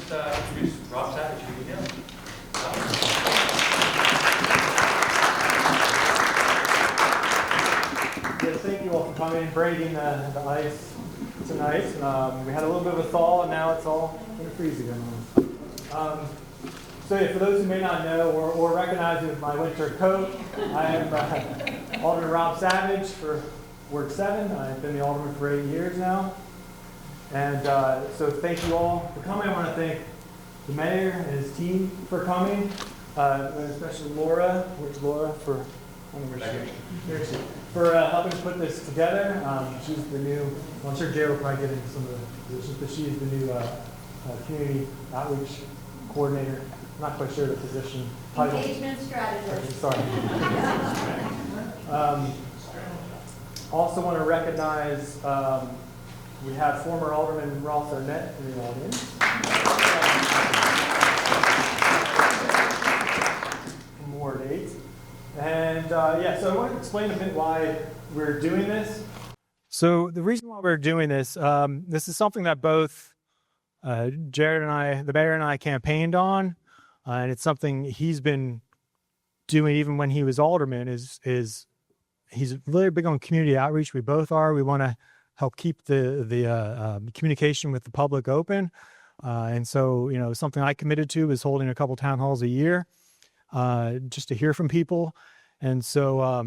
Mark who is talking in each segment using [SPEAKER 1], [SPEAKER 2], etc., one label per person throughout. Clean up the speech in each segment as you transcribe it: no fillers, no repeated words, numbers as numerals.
[SPEAKER 1] just introduce Rob Savage, who you know.
[SPEAKER 2] Yes, thank you all for coming and braving the ice tonight. We had a little bit of a thaw, and now it's all going to freeze again. So yeah, for those who may not know or recognize me with my winter coat, I am Alderman Rob Savage for Ward 7. I've been the Alderman for 8 years now. And so thank you all for coming. I want to thank the mayor and his team for coming, and especially Laura. Where's Laura? For helping put this together. She's the new, well, I'm sure Jared will probably get into some of the positions, but she's the new community outreach coordinator. I'm not quite sure the position title.
[SPEAKER 3] Engagement strategist.
[SPEAKER 2] Sorry. Also want to recognize, we have former Alderman Ross Arnett in the audience. From Ward 8. And yeah, so I want to explain a bit why we're doing this. So the reason why we're doing this, this is something that both Jared and I, the mayor and I, campaigned on, and it's something he's been doing even when he was alderman. Is he's really big on community outreach. We both are. We want to help keep the communication with the public open, and so something I committed to is holding a couple town halls a year. Just to hear from people. And so, I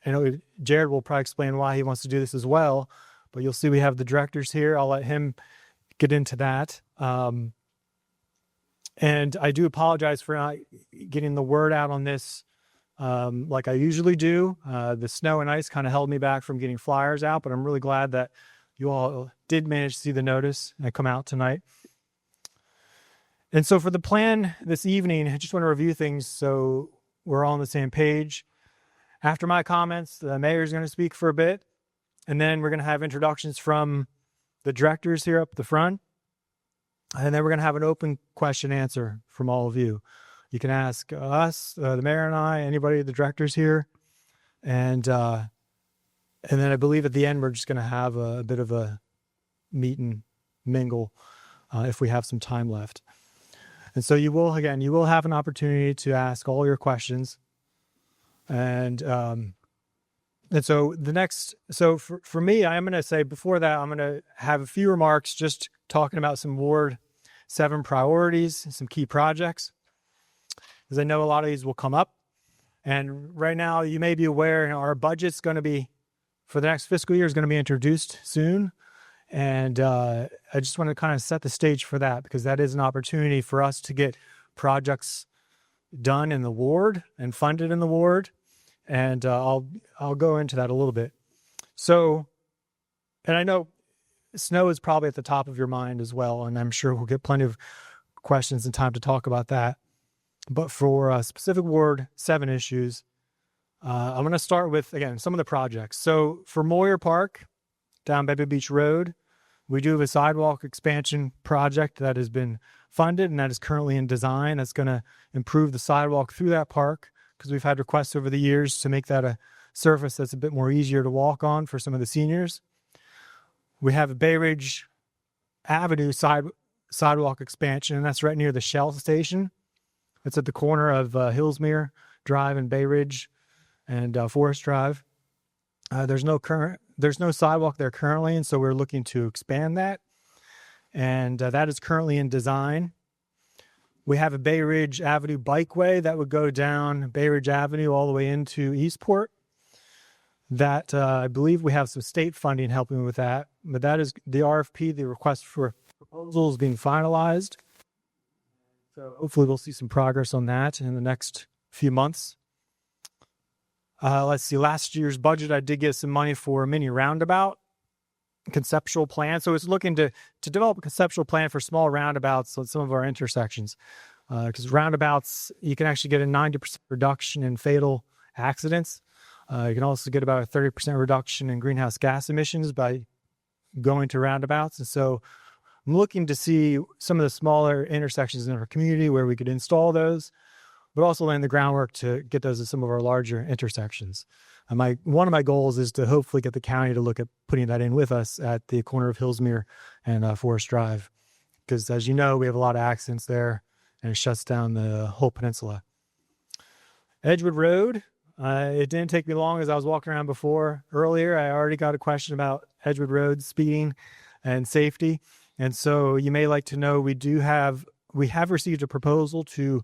[SPEAKER 2] know Jared will probably explain why he wants to do this as well, but you'll see we have the directors here. I'll let him get into that. And I do apologize for not getting the word out on this like I usually do. The snow and ice kind of held me back from getting flyers out, but I'm really glad that you all did manage to see the notice and come out tonight. And so for the plan this evening, I just want to review things so we're all on the same page. After my comments, the mayor's going to speak for a bit, and then we're going to have introductions from the directors here up the front, and then we're going to have an open question answer from all of you. You can ask us, the mayor and I, anybody, the directors here, and then I believe at the end we're just going to have a bit of a meet and mingle if we have some time left. And so you will have an opportunity to ask all your questions. And so for me, I'm going to say before that, I'm going to have a few remarks just talking about some Ward 7 priorities, some key projects, because I know a lot of these will come up. And right now, you may be aware, our budget's going to be, for the next fiscal year, is going to be introduced soon. And I just want to kind of set the stage for that, because that is an opportunity for us to get projects done in the ward and funded in the ward. And I'll go into that a little bit. So, and I know snow is probably at the top of your mind as well, and I'm sure we'll get plenty of questions and time to talk about that. But for specific Ward 7 issues, I'm going to start with, again, some of the projects. So for Moyer Park, down Baby Beach Road, we do have a sidewalk expansion project that has been funded and that is currently in design. That's going to improve the sidewalk through that park, because we've had requests over the years to make that a surface that's a bit more easier to walk on for some of the seniors. We have a Bay Ridge Avenue sidewalk expansion, and that's right near the Shell station. It's at the corner of Hillsmere Drive and Bay Ridge and Forest Drive. There's no sidewalk there currently, and so we're looking to expand that. And that is currently in design. We have a Bay Ridge Avenue bikeway that would go down Bay Ridge Avenue all the way into Eastport. That I believe we have some state funding helping with that. But that is the RFP, the request for proposals, being finalized. So hopefully we'll see some progress on that in the next few months. Let's see, last year's budget, I did get some money for a mini roundabout conceptual plan. So it's looking to develop a conceptual plan for small roundabouts on some of our intersections. Because roundabouts, you can actually get a 90% reduction in fatal accidents. You can also get about a 30% reduction in greenhouse gas emissions by going to roundabouts. And so I'm looking to see some of the smaller intersections in our community where we could install those, but also laying the groundwork to get those at some of our larger intersections. One of my goals is to hopefully get the county to look at putting that in with us at the corner of Hillsmere and Forest Drive, because, as you know, we have a lot of accidents there, and it shuts down the whole peninsula. Edgewood Road, it didn't take me long as I was walking around earlier. I already got a question about Edgewood Road speeding and safety. And so you may like to know we have received a proposal to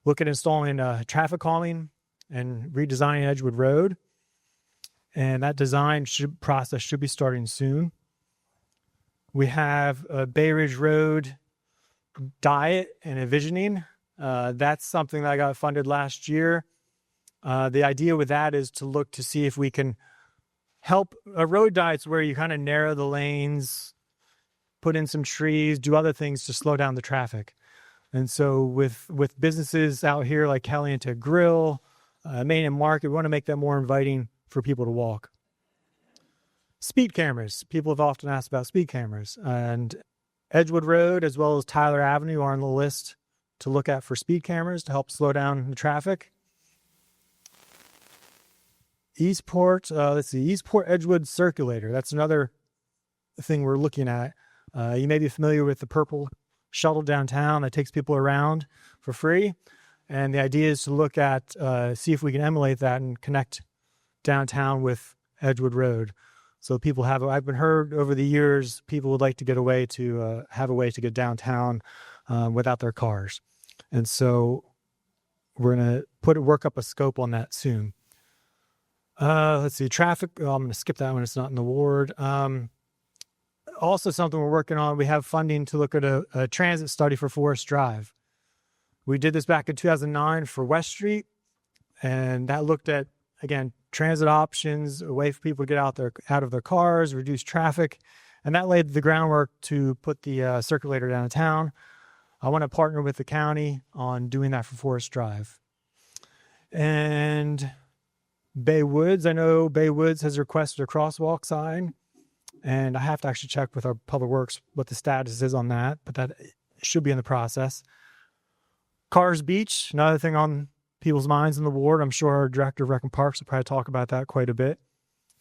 [SPEAKER 2] look at installing traffic calming and redesigning Edgewood Road. And that process should be starting soon. We have a Bay Ridge Road diet and envisioning. That's something that I got funded last year. The idea with that is to look to see if we can help a road diet's where you kind of narrow the lanes, put in some trees, do other things to slow down the traffic. And so with businesses out here like Caliente Grill, Main and Market, we want to make that more inviting for people to walk. Speed cameras. People have often asked about speed cameras. And Edgewood Road as well as Tyler Avenue are on the list to look at for speed cameras to help slow down the traffic. Eastport Edgewood Circulator. That's another thing we're looking at. You may be familiar with the purple shuttle downtown that takes people around for free. And the idea is to look at, see if we can emulate that and connect downtown with Edgewood Road. So I've been heard over the years, people would like to get have a way to get downtown without their cars. And so we're going to work up a scope on that soon. Let's see, traffic. I'm going to skip that one. It's not in the ward. Also something we're working on, we have funding to look at a transit study for Forest Drive. We did this back in 2009 for West Street, and that looked at, again, transit options, a way for people to get out of their cars, reduce traffic, and that laid the groundwork to put the circulator downtown. I want to partner with the county on doing that for Forest Drive. And Bay Woods, I know Bay Woods has requested a crosswalk sign, and I have to actually check with our Public Works what the status is on that, but that should be in the process. Cars Beach, another thing on people's minds in the ward. I'm sure our Director of Rec and Parks will probably talk about that quite a bit.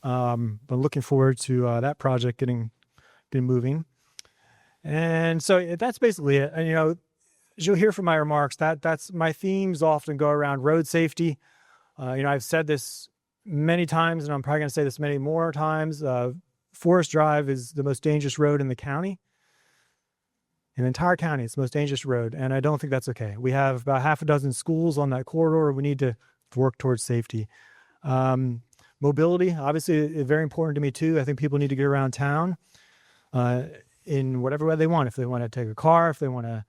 [SPEAKER 2] But looking forward to that project getting moving. And so that's basically it. And, as you'll hear from my remarks, that's my themes often go around road safety. I've said this many times, and I'm probably going to say this many more times. Forest Drive is the most dangerous road in the county. In the entire county, it's the most dangerous road, and I don't think that's okay. We have about half a dozen schools on that corridor. We need to work towards safety. Mobility, obviously, is very important to me, too. I think people need to get around town in whatever way they want. If they want to take a car, if they want to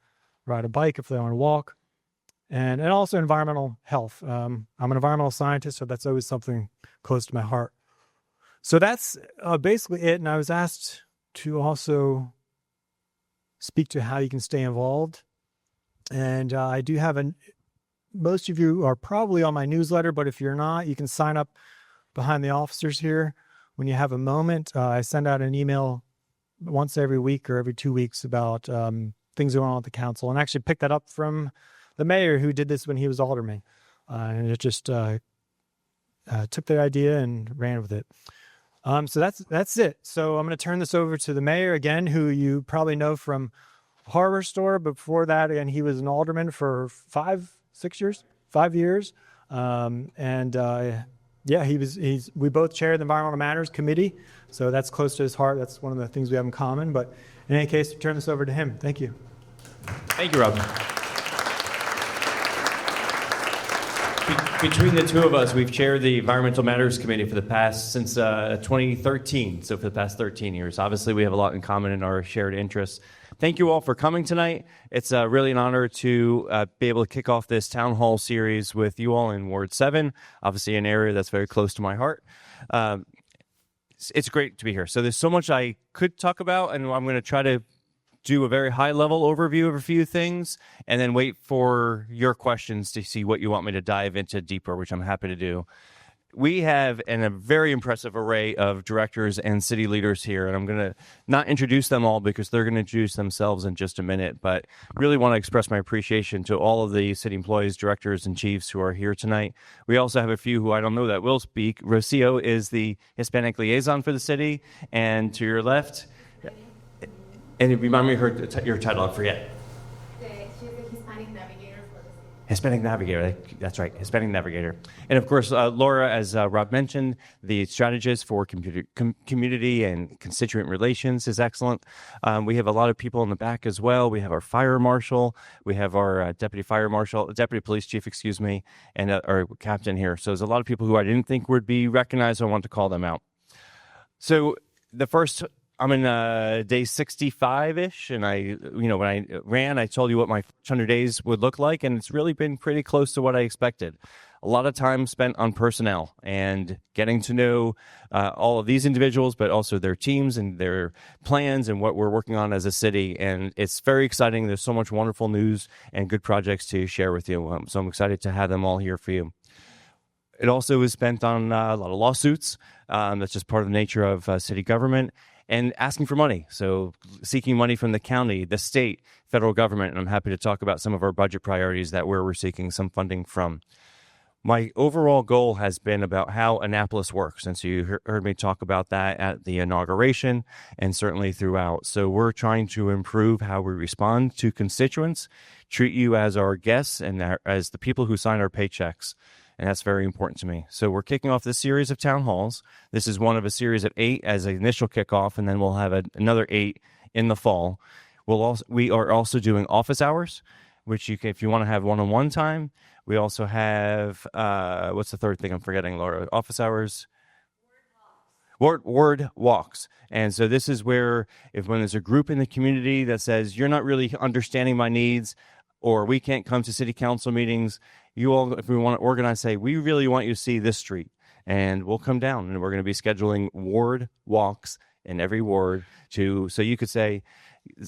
[SPEAKER 2] ride a bike, if they want to walk. And also environmental health. I'm an environmental scientist, so that's always something close to my heart. So that's basically it. And I was asked to also speak to how you can stay involved. And I do have most of you are probably on my newsletter, but if you're not, you can sign up behind the officers here when you have a moment. I send out an email once every week or every 2 weeks about things going on at the council, and actually picked that up from the mayor who did this when he was alderman. And it just took the idea and ran with it. So that's it. So I'm going to turn this over to the mayor again, who you probably know from Harbor Store. But before that, again, he was an alderman for 5 years. We both chair the Environmental Matters Committee. So that's close to his heart. That's one of the things we have in common. But in any case, turn this over to him. Thank you.
[SPEAKER 3] Thank you, Rob. Between the two of us, we've chaired the Environmental Matters Committee since 2013, so for the past 13 years. Obviously, we have a lot in common in our shared interests. Thank you all for coming tonight. It's really an honor to be able to kick off this town hall series with you all in Ward 7, obviously an area that's very close to my heart. It's great to be here. So there's so much I could talk about, and I'm going to try to do a very high-level overview of a few things, and then wait for your questions to see what you want me to dive into deeper, which I'm happy to do. We have a very impressive array of directors and city leaders here, and I'm going to not introduce them all because they're going to introduce themselves in just a minute, but really want to express my appreciation to all of the city employees, directors, and chiefs who are here tonight. We also have a few who I don't know that will speak. Rocio is the Hispanic liaison for the city, and to your left, And remind me your title, I forget.
[SPEAKER 4] She's the Hispanic navigator for the city.
[SPEAKER 3] Hispanic Navigator, that's right, Hispanic Navigator. And of course, Laura, as Rob mentioned, the strategist for community and constituent relations is excellent. We have a lot of people in the back as well. We have our fire marshal, we have our deputy police chief, and our captain here. So there's a lot of people who I didn't think would be recognized. So I want to call them out. So I'm in day 65-ish, and when I ran, I told you what my 100 days would look like, and it's really been pretty close to what I expected. A lot of time spent on personnel and getting to know all of these individuals, but also their teams and their plans and what we're working on as a city, and it's very exciting. There's so much wonderful news and good projects to share with you, so I'm excited to have them all here for you. It also is spent on a lot of lawsuits. That's just part of the nature of city government. And asking for money, so seeking money from the county, the state, federal government, and I'm happy to talk about some of our budget priorities where we're seeking some funding from. My overall goal has been about how Annapolis works, and so you heard me talk about that at the inauguration and certainly throughout. So we're trying to improve how we respond to constituents, treat you as our guests and as the people who sign our paychecks. And that's very important to me. So we're kicking off this series of town halls. This is one of a series of 8 as an initial kickoff, and then we'll have another 8 in the fall. We are also doing office hours, which if you want to have one-on-one time. We also have, what's the third thing I'm forgetting, Laura? Office hours? Word walks. And so this is where when there's a group in the community that says, you're not really understanding my needs, or we can't come to city council meetings, you all, if we want to organize, say, we really want you to see this street. And we'll come down, and we're going to be scheduling ward walks in every ward so you could say,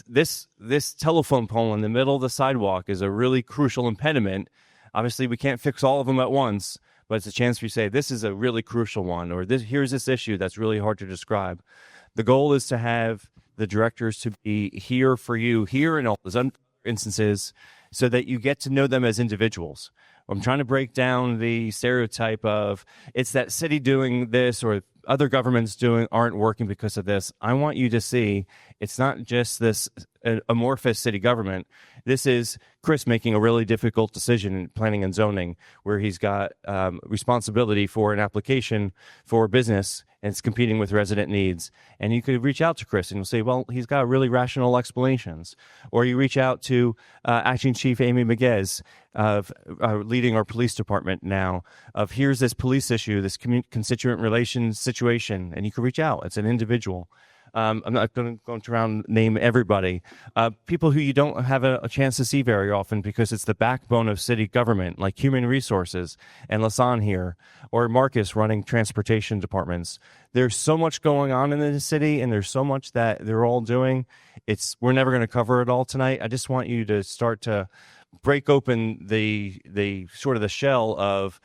[SPEAKER 3] this telephone pole in the middle of the sidewalk is a really crucial impediment. Obviously, we can't fix all of them at once, but it's a chance for you to say, this is a really crucial one, or here's this issue that's really hard to describe. The goal is to have the directors to be here for you, here in all those instances, so that you get to know them as individuals. I'm trying to break down the stereotype of it's that city doing this or other governments aren't working because of this. I want you to see it's not just this amorphous city government. This is Chris making a really difficult decision in planning and zoning, where he's got responsibility for an application for business, and it's competing with resident needs. And you could reach out to Chris and you'll say, well, he's got really rational explanations. Or you reach out to Acting Chief Amy Miguez of leading our police department now, of here's this police issue, this constituent relations situation, and you can reach out. It's an individual. I'm not going to go around name everybody. People who you don't have a chance to see very often because it's the backbone of city government, like Human Resources and Lasan here, or Marcus running transportation departments. There's so much going on in the city, and there's so much that they're all doing. We're never going to cover it all tonight. I just want you to start to break open the sort of the shell of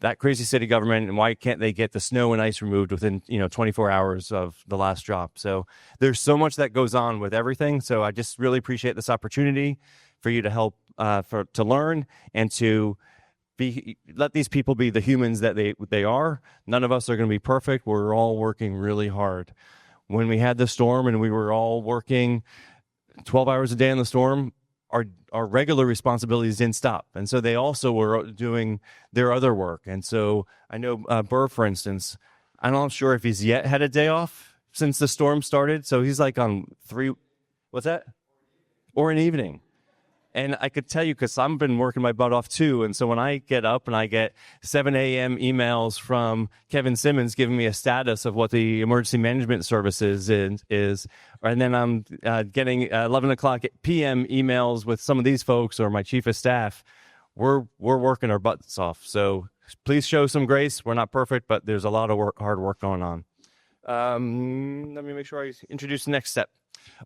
[SPEAKER 3] that crazy city government, and why can't they get the snow and ice removed within 24 hours of the last drop. So there's so much that goes on with everything. So I just really appreciate this opportunity for you to help to learn and to let these people be the humans that they are. None of us are going to be perfect. We're all working really hard. When we had the storm and we were all working 12 hours a day in the storm, our regular responsibilities didn't stop. And so they also were doing their other work. And so I know Burr, for instance, I'm not sure if he's yet had a day off since the storm started. So he's like on 3, what's that? Or an evening. And I could tell you, because I've been working my butt off too. And so when I get up and I get 7 a.m. emails from Kevin Simmons giving me a status of what the emergency management services is, and then I'm getting 11 o'clock p.m. emails with some of these folks or my chief of staff, we're working our butts off. So please show some grace. We're not perfect, but there's a lot of hard work going on. Let me make sure I introduce the next step.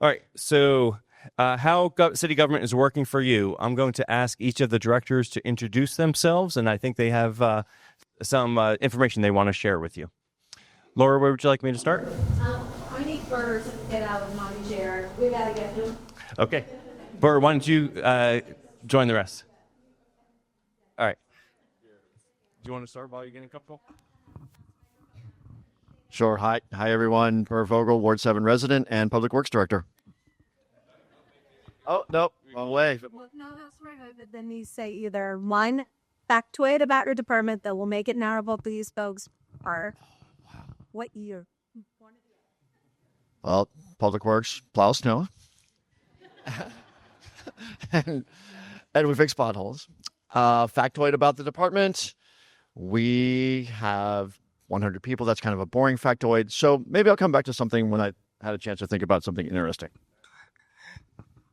[SPEAKER 3] All right, so how city government is working for you. I'm going to ask each of the directors to introduce themselves, and I think they have some information they want to share with you. Laura, where would you like me to start?
[SPEAKER 4] I need Burr to get out of my chair. We got to get him.
[SPEAKER 3] Okay. Burr, why don't you join the rest? All right. Do you want to start while you're getting comfortable?
[SPEAKER 5] Sure. Hi, everyone. Burr Vogel, Ward 7 resident and Public Works Director. Oh, nope, wrong way.
[SPEAKER 4] Well, no, that's right. But then you say either one factoid about your department that will make it narrable to these folks, or what year?
[SPEAKER 5] Well, Public Works plow snow. and we fix potholes. Factoid about the department. We have 100 people. That's kind of a boring factoid. So maybe I'll come back to something when I had a chance to think about something interesting.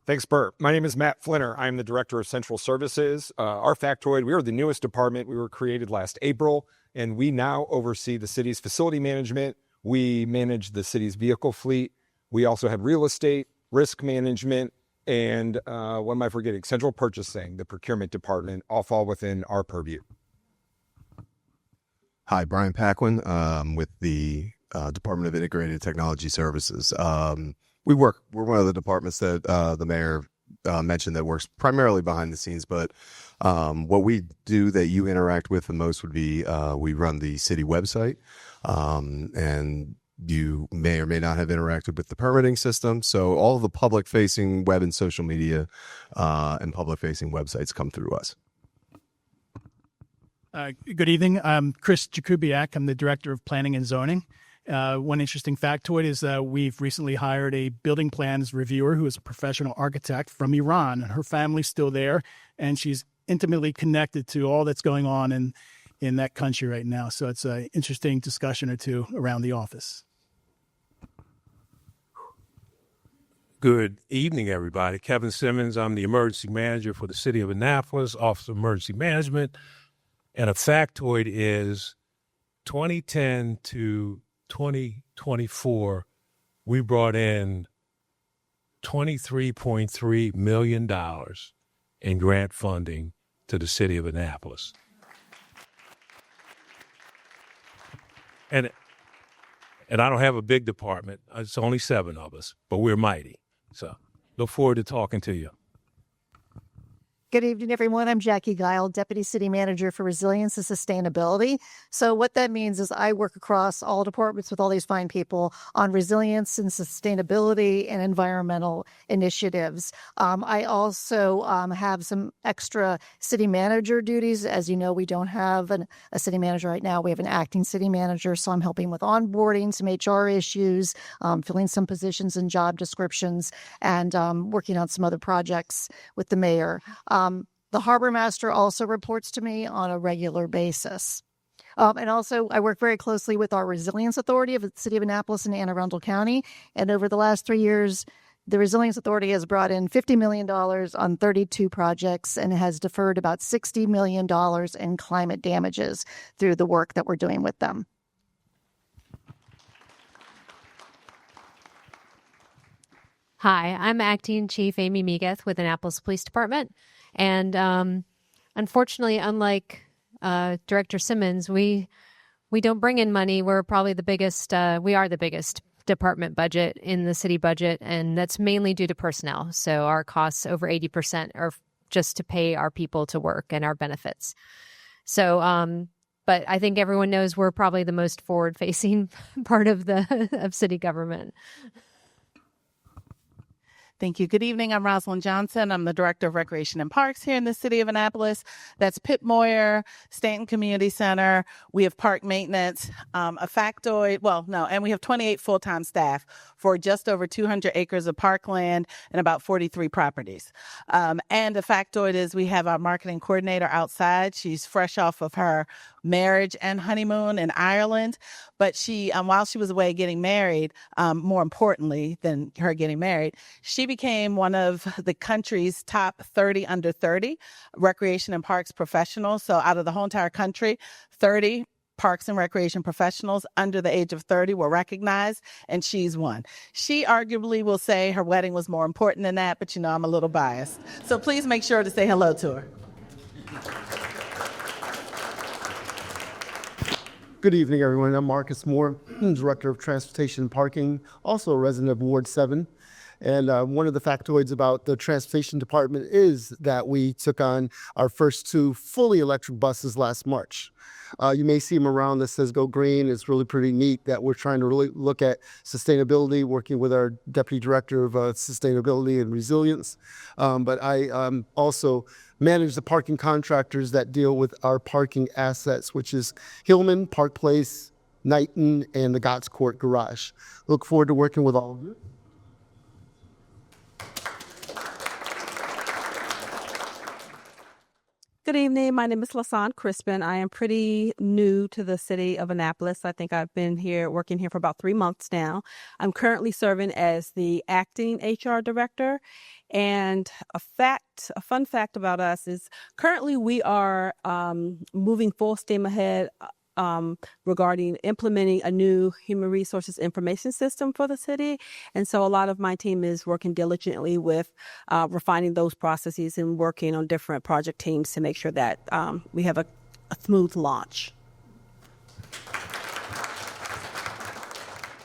[SPEAKER 6] Thanks, Bert. My name is Matt Flinner. I am the Director of Central Services. Our factoid, we are the newest department. We were created last April, and we now oversee the city's facility management. We manage the city's vehicle fleet. We also have real estate, risk management, and what am I forgetting? Central purchasing, the procurement department, all fall within our purview.
[SPEAKER 7] Hi, Brian Paquin with the Department of Integrated Technology Services. We're one of the departments that the mayor mentioned that works primarily behind the scenes, but what we do that you interact with the most would be we run the city website, and you may or may not have interacted with the permitting system. So all of the public-facing web and social media and public-facing websites come through us.
[SPEAKER 8] Good evening. I'm Chris Jakubiak. I'm the Director of Planning and Zoning. One interesting factoid is that we've recently hired a building plans reviewer who is a professional architect from Iran. Her family's still there, and she's intimately connected to all that's going on in that country right now. So it's an interesting discussion or two around the office.
[SPEAKER 9] Good evening, everybody. Kevin Simmons. I'm the emergency manager for the city of Annapolis, Office of Emergency Management. And a factoid is 2010 to 2024, we brought in $23.3 million in grant funding to the city of Annapolis. And I don't have a big department. It's only 7 of us, but we're mighty. So look forward to talking to you.
[SPEAKER 10] Good evening, everyone. I'm Jackie Guile, Deputy City Manager for Resilience and Sustainability. So what that means is I work across all departments with all these fine people on resilience and sustainability and environmental initiatives. I also have some extra city manager duties. As you know, we don't have a city manager right now. We have an acting city manager, so I'm helping with onboarding, some HR issues, filling some positions and job descriptions, and working on some other projects with the mayor. The harbor master also reports to me on a regular basis. And also, I work very closely with our Resilience Authority of the City of Annapolis and Anne Arundel County. And over the last 3 years, the Resilience Authority has brought in $50 million on 32 projects and has deferred about $60 million in climate damages through the work that we're doing with them.
[SPEAKER 11] Hi, I'm Acting Chief Amy Miguez with Annapolis Police Department. And unfortunately, unlike Director Simmons, we don't bring in money. We're probably the biggest, we are the biggest department budget in the city budget, and that's mainly due to personnel. So our costs over 80% are just to pay our people to work and our benefits. So, but I think everyone knows we're probably the most forward-facing part of city government.
[SPEAKER 12] Thank you. Good evening. I'm Rosalind Johnson. I'm the Director of Recreation and Parks here in the city of Annapolis. That's Pitt Moyer, Stanton Community Center. We have park maintenance, a factoid. And we have 28 full-time staff for just over 200 acres of parkland and about 43 properties. And a factoid is we have our marketing coordinator outside. She's fresh off of her marriage and honeymoon in Ireland. But she, while she was away getting married, more importantly than her getting married, she became one of the country's top 30 under 30 recreation and parks professionals. So out of the whole entire country, 30 parks and recreation professionals under the age of 30 were recognized, and she's one. She arguably will say her wedding was more important than that, but I'm a little biased. So please make sure to say hello to her.
[SPEAKER 13] Good evening, everyone. I'm Marcus Moore, Director of Transportation and Parking, also a resident of Ward 7. And one of the factoids about the transportation department is that we took on our first 2 fully electric buses last March. You may see them around that says Go Green. It's really pretty neat that we're trying to really look at sustainability, working with our Deputy Director of Sustainability and Resilience. But I also manage the parking contractors that deal with our parking assets, which is Hillman, Park Place, Knighton, and the Gotts Court Garage. Look forward to working with all of you.
[SPEAKER 14] Good evening. My name is Lasan Crispin. I am pretty new to the city of Annapolis. I think I've been working here for about 3 months now. I'm currently serving as the acting HR director. And a fun fact about us is currently we are moving full steam ahead regarding implementing a new human resources information system for the city. And so a lot of my team is working diligently with refining those processes and working on different project teams to make sure that we have a smooth launch.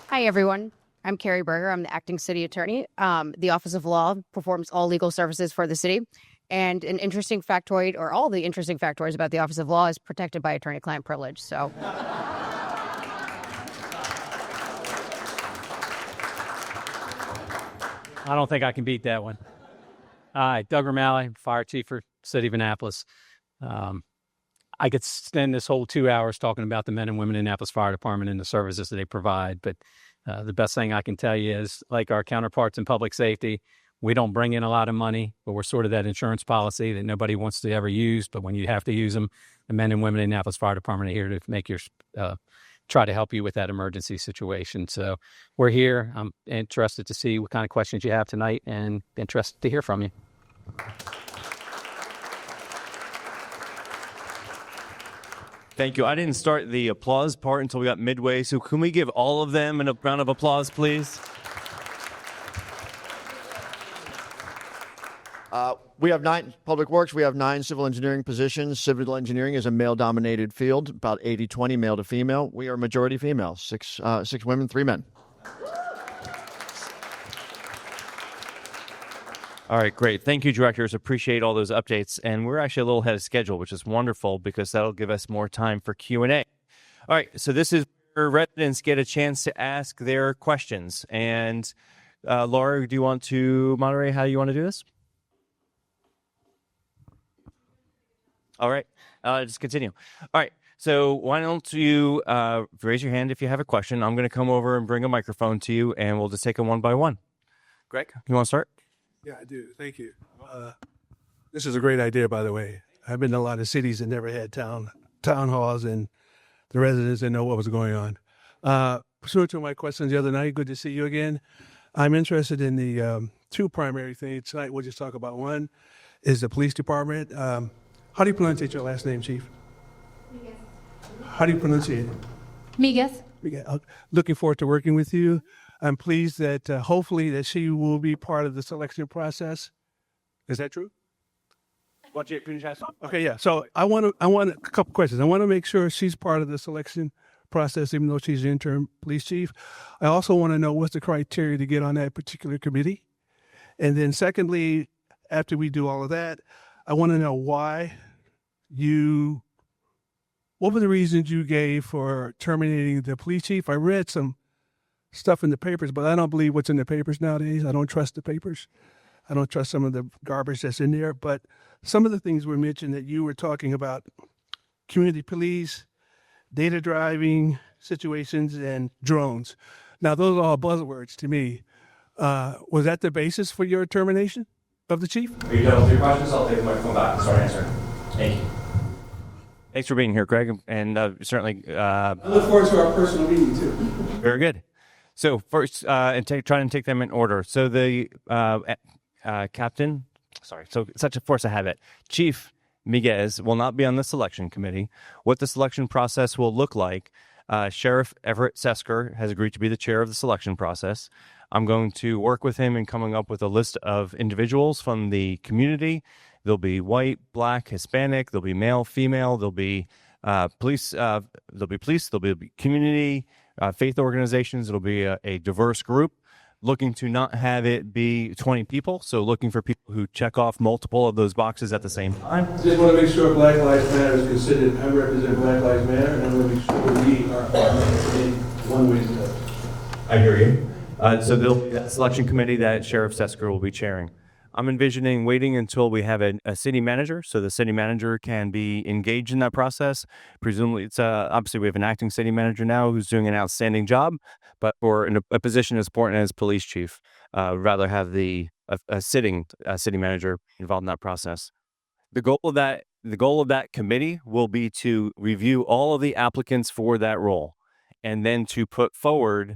[SPEAKER 15] Hi, everyone. I'm Carrie Berger. I'm the acting city attorney. The Office of Law performs all legal services for the city. And an interesting factoid, or all the interesting factoids about the Office of Law, is protected by attorney-client privilege. So,
[SPEAKER 16] I don't think I can beat that one. Hi, Doug O'Malley, Fire Chief for City of Annapolis. I could spend this whole 2 hours talking about the men and women in Annapolis Fire Department and the services that they provide, but the best thing I can tell you is, like our counterparts in public safety, we don't bring in a lot of money, but we're sort of that insurance policy that nobody wants to ever use. But when you have to use them, the men and women in Annapolis Fire Department are here to make try to help you with that emergency situation. So we're here. I'm interested to see what kind of questions you have tonight and interested to hear from you.
[SPEAKER 3] Thank you. I didn't start the applause part until we got midway. So can we give all of them a round of applause, please?
[SPEAKER 5] We have 9 public works. We have 9 civil engineering positions. Civil engineering is a male-dominated field, about 80-20 male to female. We are majority female, 6 women, 3 men.
[SPEAKER 3] All right, great. Thank you, directors. Appreciate all those updates. And we're actually a little ahead of schedule, which is wonderful because that'll give us more time for Q&A. All right, so this is where residents get a chance to ask their questions. And Laura, do you want to moderate how you want to do this? All right, just continue. All right, so why don't you raise your hand if you have a question. I'm going to come over and bring a microphone to you, and we'll just take them one by one. Greg, you want to start?
[SPEAKER 17] Yeah, I do. Thank you. This is a great idea, by the way. I've been to a lot of cities that never had town halls, and the residents didn't know what was going on. Pursuant to my questions the other night, good to see you again. I'm interested in the 2 primary things. Tonight we'll just talk about one is the police department. How do you pronounce your last name, Chief? Miguez. How do you pronounce it?
[SPEAKER 11] Miguez.
[SPEAKER 17] Looking forward to working with you. I'm pleased that hopefully that she will be part of the selection process. Is that true? Okay, yeah. So I want a couple questions. I want to make sure she's part of the selection process, even though she's the interim police chief. I also want to know what's the criteria to get on that particular committee. And then secondly, after we do all of that, I want to know what were the reasons you gave for terminating the police chief? I read some stuff in the papers, but I don't believe what's in the papers nowadays. I don't trust the papers. I don't trust some of the garbage that's in there. But some of the things were mentioned that you were talking about: community police, data driving situations, and drones. Now, those are all buzzwords to me. Was that the basis for your termination of the chief?
[SPEAKER 3] Are you done with your questions? I'll take the microphone back and start answering. Thank you. Thanks for being here, Greg, and certainly...
[SPEAKER 17] I look forward to our personal meeting, too.
[SPEAKER 3] Very good. So first, trying to take them in order. So the captain, so such a force of habit, Chief Miguez will not be on the selection committee. What the selection process will look like, Sheriff Everett Sesker has agreed to be the chair of the selection process. I'm going to work with him in coming up with a list of individuals from the community. There'll be white, black, Hispanic. There'll be male, female. There'll be police. There'll be community, faith organizations. It'll be a diverse group. looking to not have it be 20 people. So looking for people who check off multiple of those boxes at the same time.
[SPEAKER 17] Just want to make sure Black Lives Matter is considered. I represent Black Lives Matter, and I want to make sure we are in one way to go.
[SPEAKER 3] I hear you. So there'll be that selection committee that Sheriff Sesker will be chairing. I'm envisioning waiting until we have a city manager, so the city manager can be engaged in that process. Presumably, it's obviously we have an acting city manager now who's doing an outstanding job, but for a position as important as police chief, rather have a sitting city manager involved in that process. The goal of that committee will be to review all of the applicants for that role, and then to put forward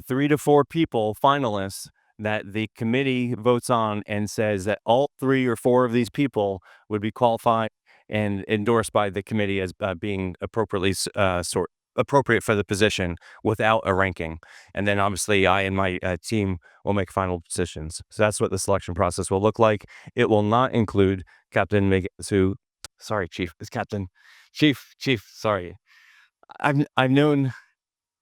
[SPEAKER 3] 3 to 4 people, finalists, that the committee votes on and says that all 3 or 4 of these people would be qualified and endorsed by the committee as being appropriately appropriate for the position without a ranking. And then obviously I and my team will make final decisions. So that's what the selection process will look like. It will not include Captain Chief. Sorry. I've known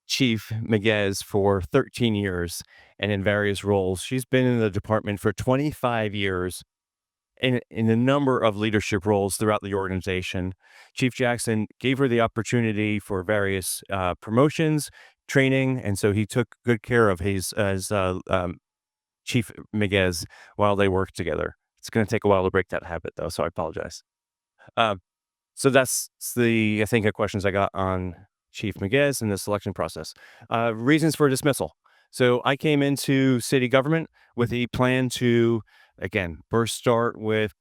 [SPEAKER 3] Chief Miguez for 13 years and in various roles. She's been in the department for 25 years in a number of leadership roles throughout the organization. Chief Jackson gave her the opportunity for various promotions, training, and so he took good care of his Chief Miguez while they worked together. It's going to take a while to break that habit, though, so I apologize. So that's I think the questions I got on Chief Miguez in the selection process. Reasons for dismissal. So I came into city government with a plan to, again, first start with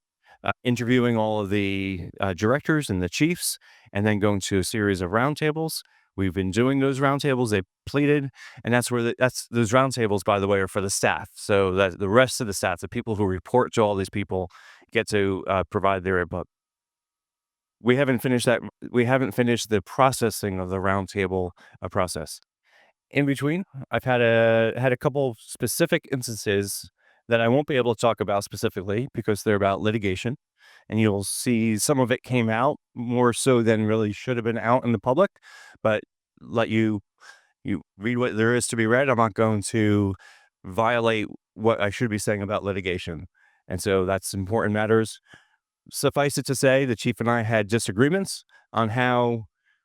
[SPEAKER 3] interviewing all of the directors and the chiefs, and then going to a series of roundtables. We've been doing those roundtables. They've completed, and those roundtables, by the way, are for the staff. So that the rest of the staff, the people who report to all these people, get to provide their input. We haven't finished that. We haven't finished the processing of the roundtable process. In between, I've had a couple specific instances that I won't be able to talk about specifically because they're about litigation, and you'll see some of it came out more so than really should have been out in the public. But let you read what there is to be read. I'm not going to violate what I should be saying about litigation, and so that's important matters. Suffice it to say, the chief and I had disagreements on how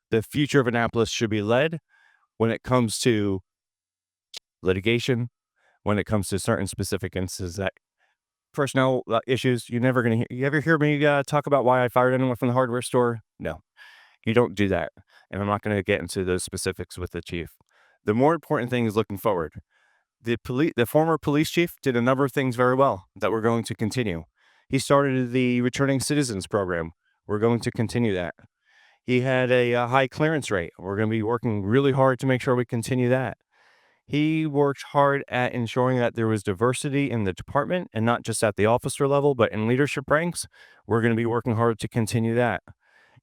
[SPEAKER 3] the future of Annapolis should be led when it comes to litigation, when it comes to certain specific instances, that personnel issues. You ever hear me talk about why I fired anyone from the hardware store? No, you don't do that. And I'm not going to get into those specifics with the chief. The more important thing is looking forward. The former police chief did a number of things very well that we're going to continue. He started the Returning Citizens program. We're going to continue that. He had a high clearance rate. We're going to be working really hard to make sure we continue that. He worked hard at ensuring that there was diversity in the department, and not just at the officer level, but in leadership ranks. We're going to be working hard to continue that.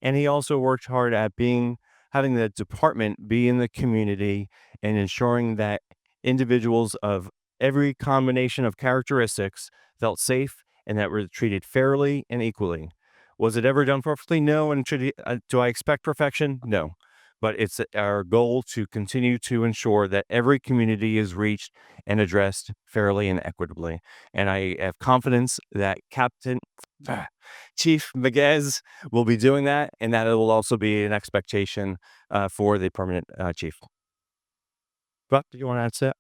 [SPEAKER 3] And he also worked hard at having the department be in the community and ensuring that individuals of every combination of characteristics felt safe and that were treated fairly and equally. Was it ever done perfectly? No. And do I expect perfection? No. But it's our goal to continue to ensure that every community is reached and addressed fairly and equitably. And I have confidence that Chief Miguez will be doing that, and that it will also be an expectation for the permanent chief. Buck, do you want to add to that?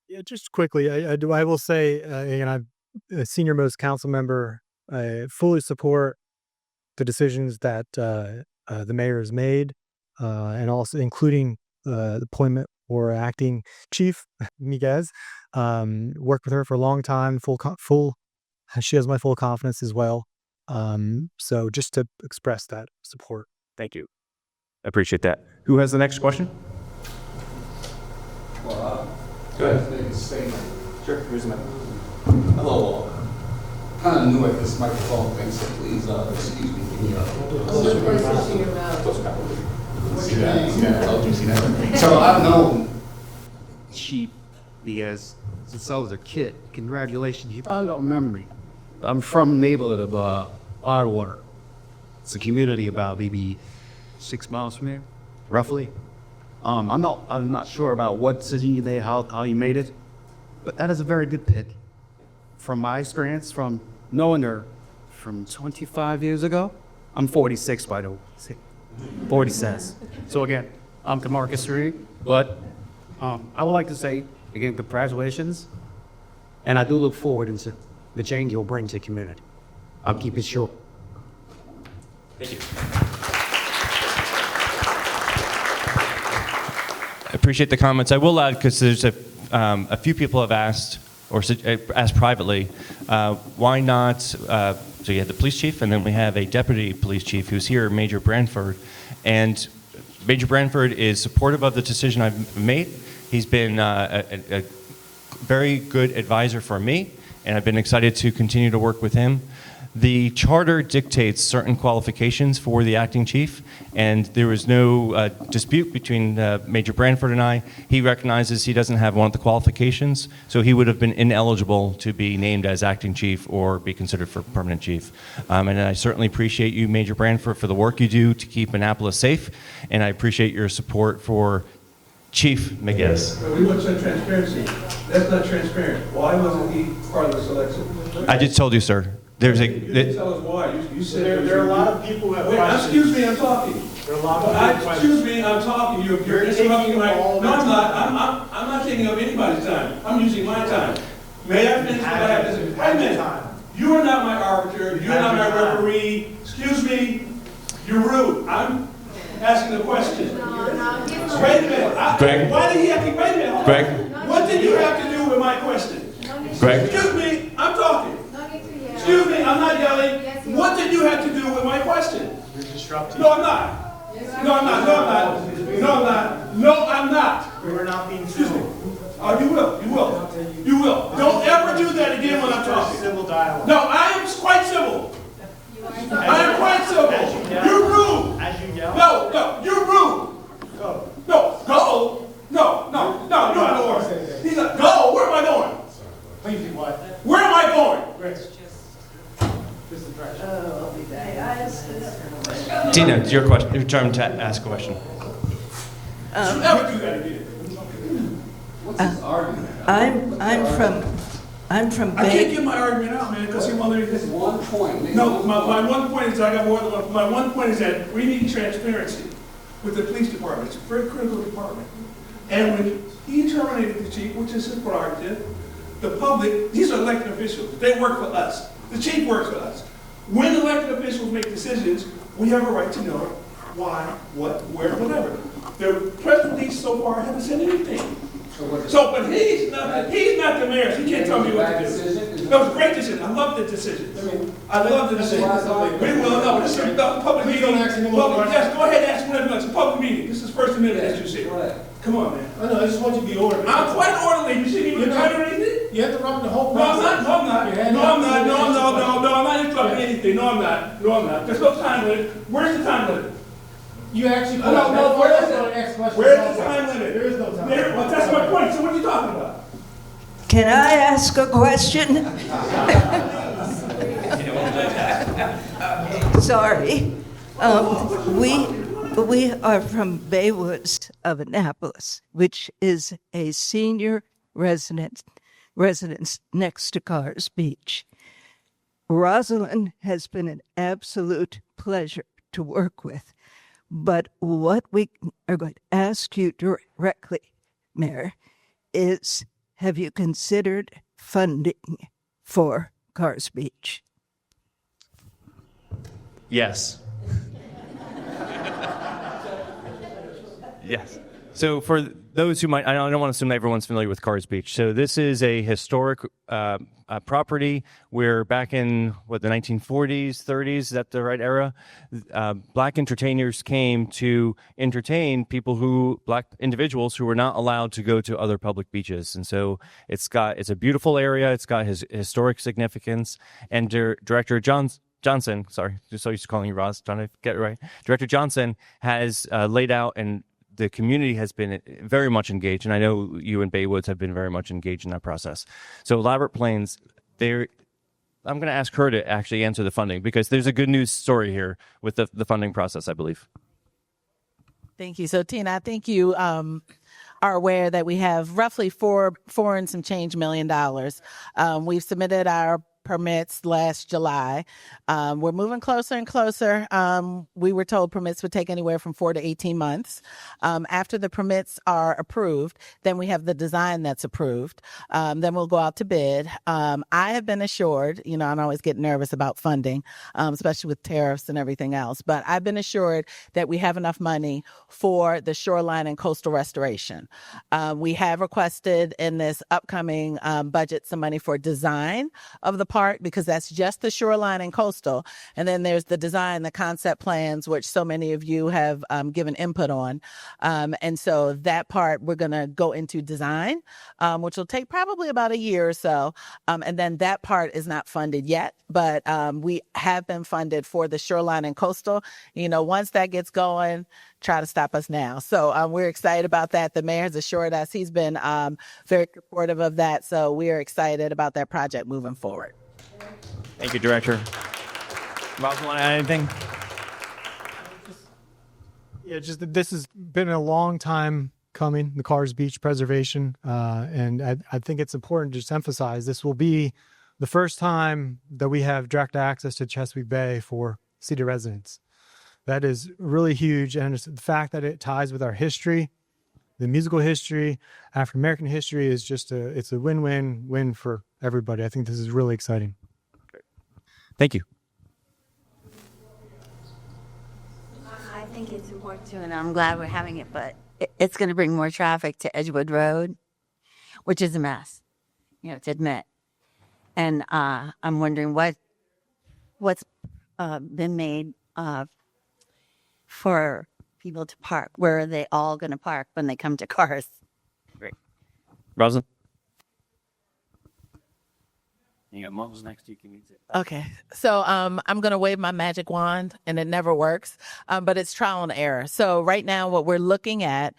[SPEAKER 2] Yeah, just quickly, I will say, and I'm a senior most council member, I fully support the decisions that the mayor has made, and also including the appointment for acting chief Miguez. Worked with her for a long time. She has my full confidence as well. So just to express that support.
[SPEAKER 3] Thank you. I appreciate that. Who has the next question?
[SPEAKER 18] Go ahead.
[SPEAKER 3] Sure. Here's the mic.
[SPEAKER 18] Hello. Kind of new at this microphone thing, so please excuse me. So I've known Chief Miguez since I was a kid. Congratulations. You probably don't remember me. I'm from the neighborhood of Firewater. It's a community about maybe 6 miles from here, roughly. I'm not sure about what city how you made it, But that is a very good pick. From my experience, from knowing her from 25 years ago, I'm 46 by the way. 46. So again, I'm Demarcus Reed, but I would like to say again, congratulations, and I do look forward to the change you'll bring to the community. I'll keep it short.
[SPEAKER 3] Thank you. I appreciate the comments. I will add, because there's a few people have asked, or asked privately, why not, so you have the police chief, and then we have a deputy police chief who's here, Major Branford. And Major Branford is supportive of the decision I've made. He's been a very good advisor for me, and I've been excited to continue to work with him. The charter dictates certain qualifications for the acting chief, and there was no dispute between Major Branford and I. He recognizes he doesn't have one of the qualifications, so he would have been ineligible to be named as acting chief or be considered for permanent chief. And I certainly appreciate you, Major Branford, for the work you do to keep Annapolis safe, and I appreciate your support for Chief McGinnis.
[SPEAKER 17] We want some transparency. That's not transparent. Why wasn't he part of the selection?
[SPEAKER 3] I just told you, sir. There's a.
[SPEAKER 17] You didn't tell us why. You said
[SPEAKER 2] There are a lot of people who have
[SPEAKER 17] Wait,
[SPEAKER 2] questions.
[SPEAKER 17] excuse me, I'm talking.
[SPEAKER 2] There are a lot of people who have questions.
[SPEAKER 17] Excuse me, I'm talking. You're interrupting my. No, I'm not. I'm not taking up anybody's time. I'm using my time. May I finish what I have to say? Wait a minute. You are not my arbiter. You're not my referee. Excuse me. You're rude. I'm asking a question. Wait a minute.
[SPEAKER 3] Greg.
[SPEAKER 17] Why did he have to? Wait a minute.
[SPEAKER 3] Greg.
[SPEAKER 17] What did you have to do with my question?
[SPEAKER 3] Greg.
[SPEAKER 17] Excuse me. I'm talking. Excuse me, I'm not yelling. What did you have to do with my question?
[SPEAKER 2] You're disrupting.
[SPEAKER 17] No, I'm not. No, I'm not. No, I'm not. No, I'm not. No, I'm not.
[SPEAKER 2] We were not being
[SPEAKER 17] Excuse me.
[SPEAKER 2] civil.
[SPEAKER 17] Oh, you will. You will. You will. Don't ever do that again when I'm talking.
[SPEAKER 2] Civil dialogue.
[SPEAKER 17] No, I am quite civil. I am quite civil. You're rude.
[SPEAKER 2] As you yell.
[SPEAKER 17] No, you're rude.
[SPEAKER 2] Go.
[SPEAKER 17] No, go. No, you're not going. He's like, go. Where am I going?
[SPEAKER 2] Please be quiet.
[SPEAKER 17] Where am I going?
[SPEAKER 2] Rich.
[SPEAKER 3] Tina, it's your question. Your turn to ask a question.
[SPEAKER 17] Never do that again.
[SPEAKER 19] I'm from
[SPEAKER 17] I can't
[SPEAKER 19] Bay.
[SPEAKER 17] get my argument out, man, because he won't let me. One point. No, my one point is I got more than one. My one point is that we need transparency with the police department. It's a very critical department. And when he terminated the chief, which is his prerogative, the public, these are elected officials. They work for us. The chief works for us. When elected officials make decisions, we have a right to know why, what, where, whatever. The press release so far haven't said anything. But he's not the mayor, so he can't tell me what to do. That was a great decision. I love the decision. I love the decision. We will know. This is a public meeting. Yes, go ahead and ask whatever. It's a public meeting. This is First Amendment, as you see. Come on, man.
[SPEAKER 2] I know, I just want you to be orderly.
[SPEAKER 17] I'm quite orderly. You see me with time or anything?
[SPEAKER 2] You have to run the whole
[SPEAKER 17] No, I'm
[SPEAKER 2] process.
[SPEAKER 17] not. I'm not interrupting anything. No, I'm not. There's no time limit. Where's the time limit?
[SPEAKER 2] You actually.
[SPEAKER 17] No, where is it? Where's the time limit?
[SPEAKER 2] There is no time.
[SPEAKER 17] Well, that's my point. So what are you talking about?
[SPEAKER 19] Can I ask a question? Sorry. We are from Baywoods of Annapolis, which is a senior residence next to Cars Beach. Rosalind has been an absolute pleasure to work with. But what we are going to ask you directly, Mayor, is have you considered funding for Cars Beach?
[SPEAKER 3] Yes. Yes. So for those who might, I don't want to assume everyone's familiar with Cars Beach. So this is a historic property where back in, the 1940s, 30s, is that the right era? Black entertainers came to entertain black individuals who were not allowed to go to other public beaches. And so it's a beautiful area. It's got historic significance. And Director Johnson, sorry, just so used to calling you Roz, trying to get it right. Director Johnson has laid out, and the community has been very much engaged, and I know you and Baywoods have been very much engaged in that process. So Elaborate Plains, I'm going to ask her to actually answer the funding, because there's a good news story here with the funding process, I believe.
[SPEAKER 12] Thank you. So, Tina, I think you are aware that we have roughly four and some change $1 million. We've submitted our permits last July. We're moving closer and closer. We were told permits would take anywhere from 4 to 18 months. After the permits are approved, then we have the design that's approved. Then we'll go out to bid. I have been assured, I always get nervous about funding, especially with tariffs and everything else, but I've been assured that we have enough money for the shoreline and coastal restoration. We have requested in this upcoming budget some money for design of the part, because that's just the shoreline and coastal. And then there's the design, the concept plans, which so many of you have given input on. And so that part we're going to go into design, which will take probably about a year or so. And then that part is not funded yet, but we have been funded for the shoreline and coastal. Once that gets going, try to stop us now. So we're excited about that. The mayor has assured us he's been very supportive of that. So we are excited about that project moving forward.
[SPEAKER 3] Thank you, Director. Rob, want to add anything?
[SPEAKER 2] Yeah, just that this has been a long time coming, the Carr's Beach preservation. And I think it's important to just emphasize this will be the first time that we have direct access to Chesapeake Bay for city residents. That is really huge. And it's the fact that it ties with our history, the musical history, African American history is just it's a win-win-win for everybody. I think this is really exciting.
[SPEAKER 3] Thank you.
[SPEAKER 20] I think it's important too, and I'm glad we're having it, but it's going to bring more traffic to Edgewood Road, which is a mess, to admit. And I'm wondering what's been made for people to park. Where are they all going to park when they come to Cars?
[SPEAKER 3] Great. Rosalind? You got Moses next. You can use it.
[SPEAKER 12] Okay. So I'm going to wave my magic wand, and it never works, but it's trial and error. So right now what we're looking at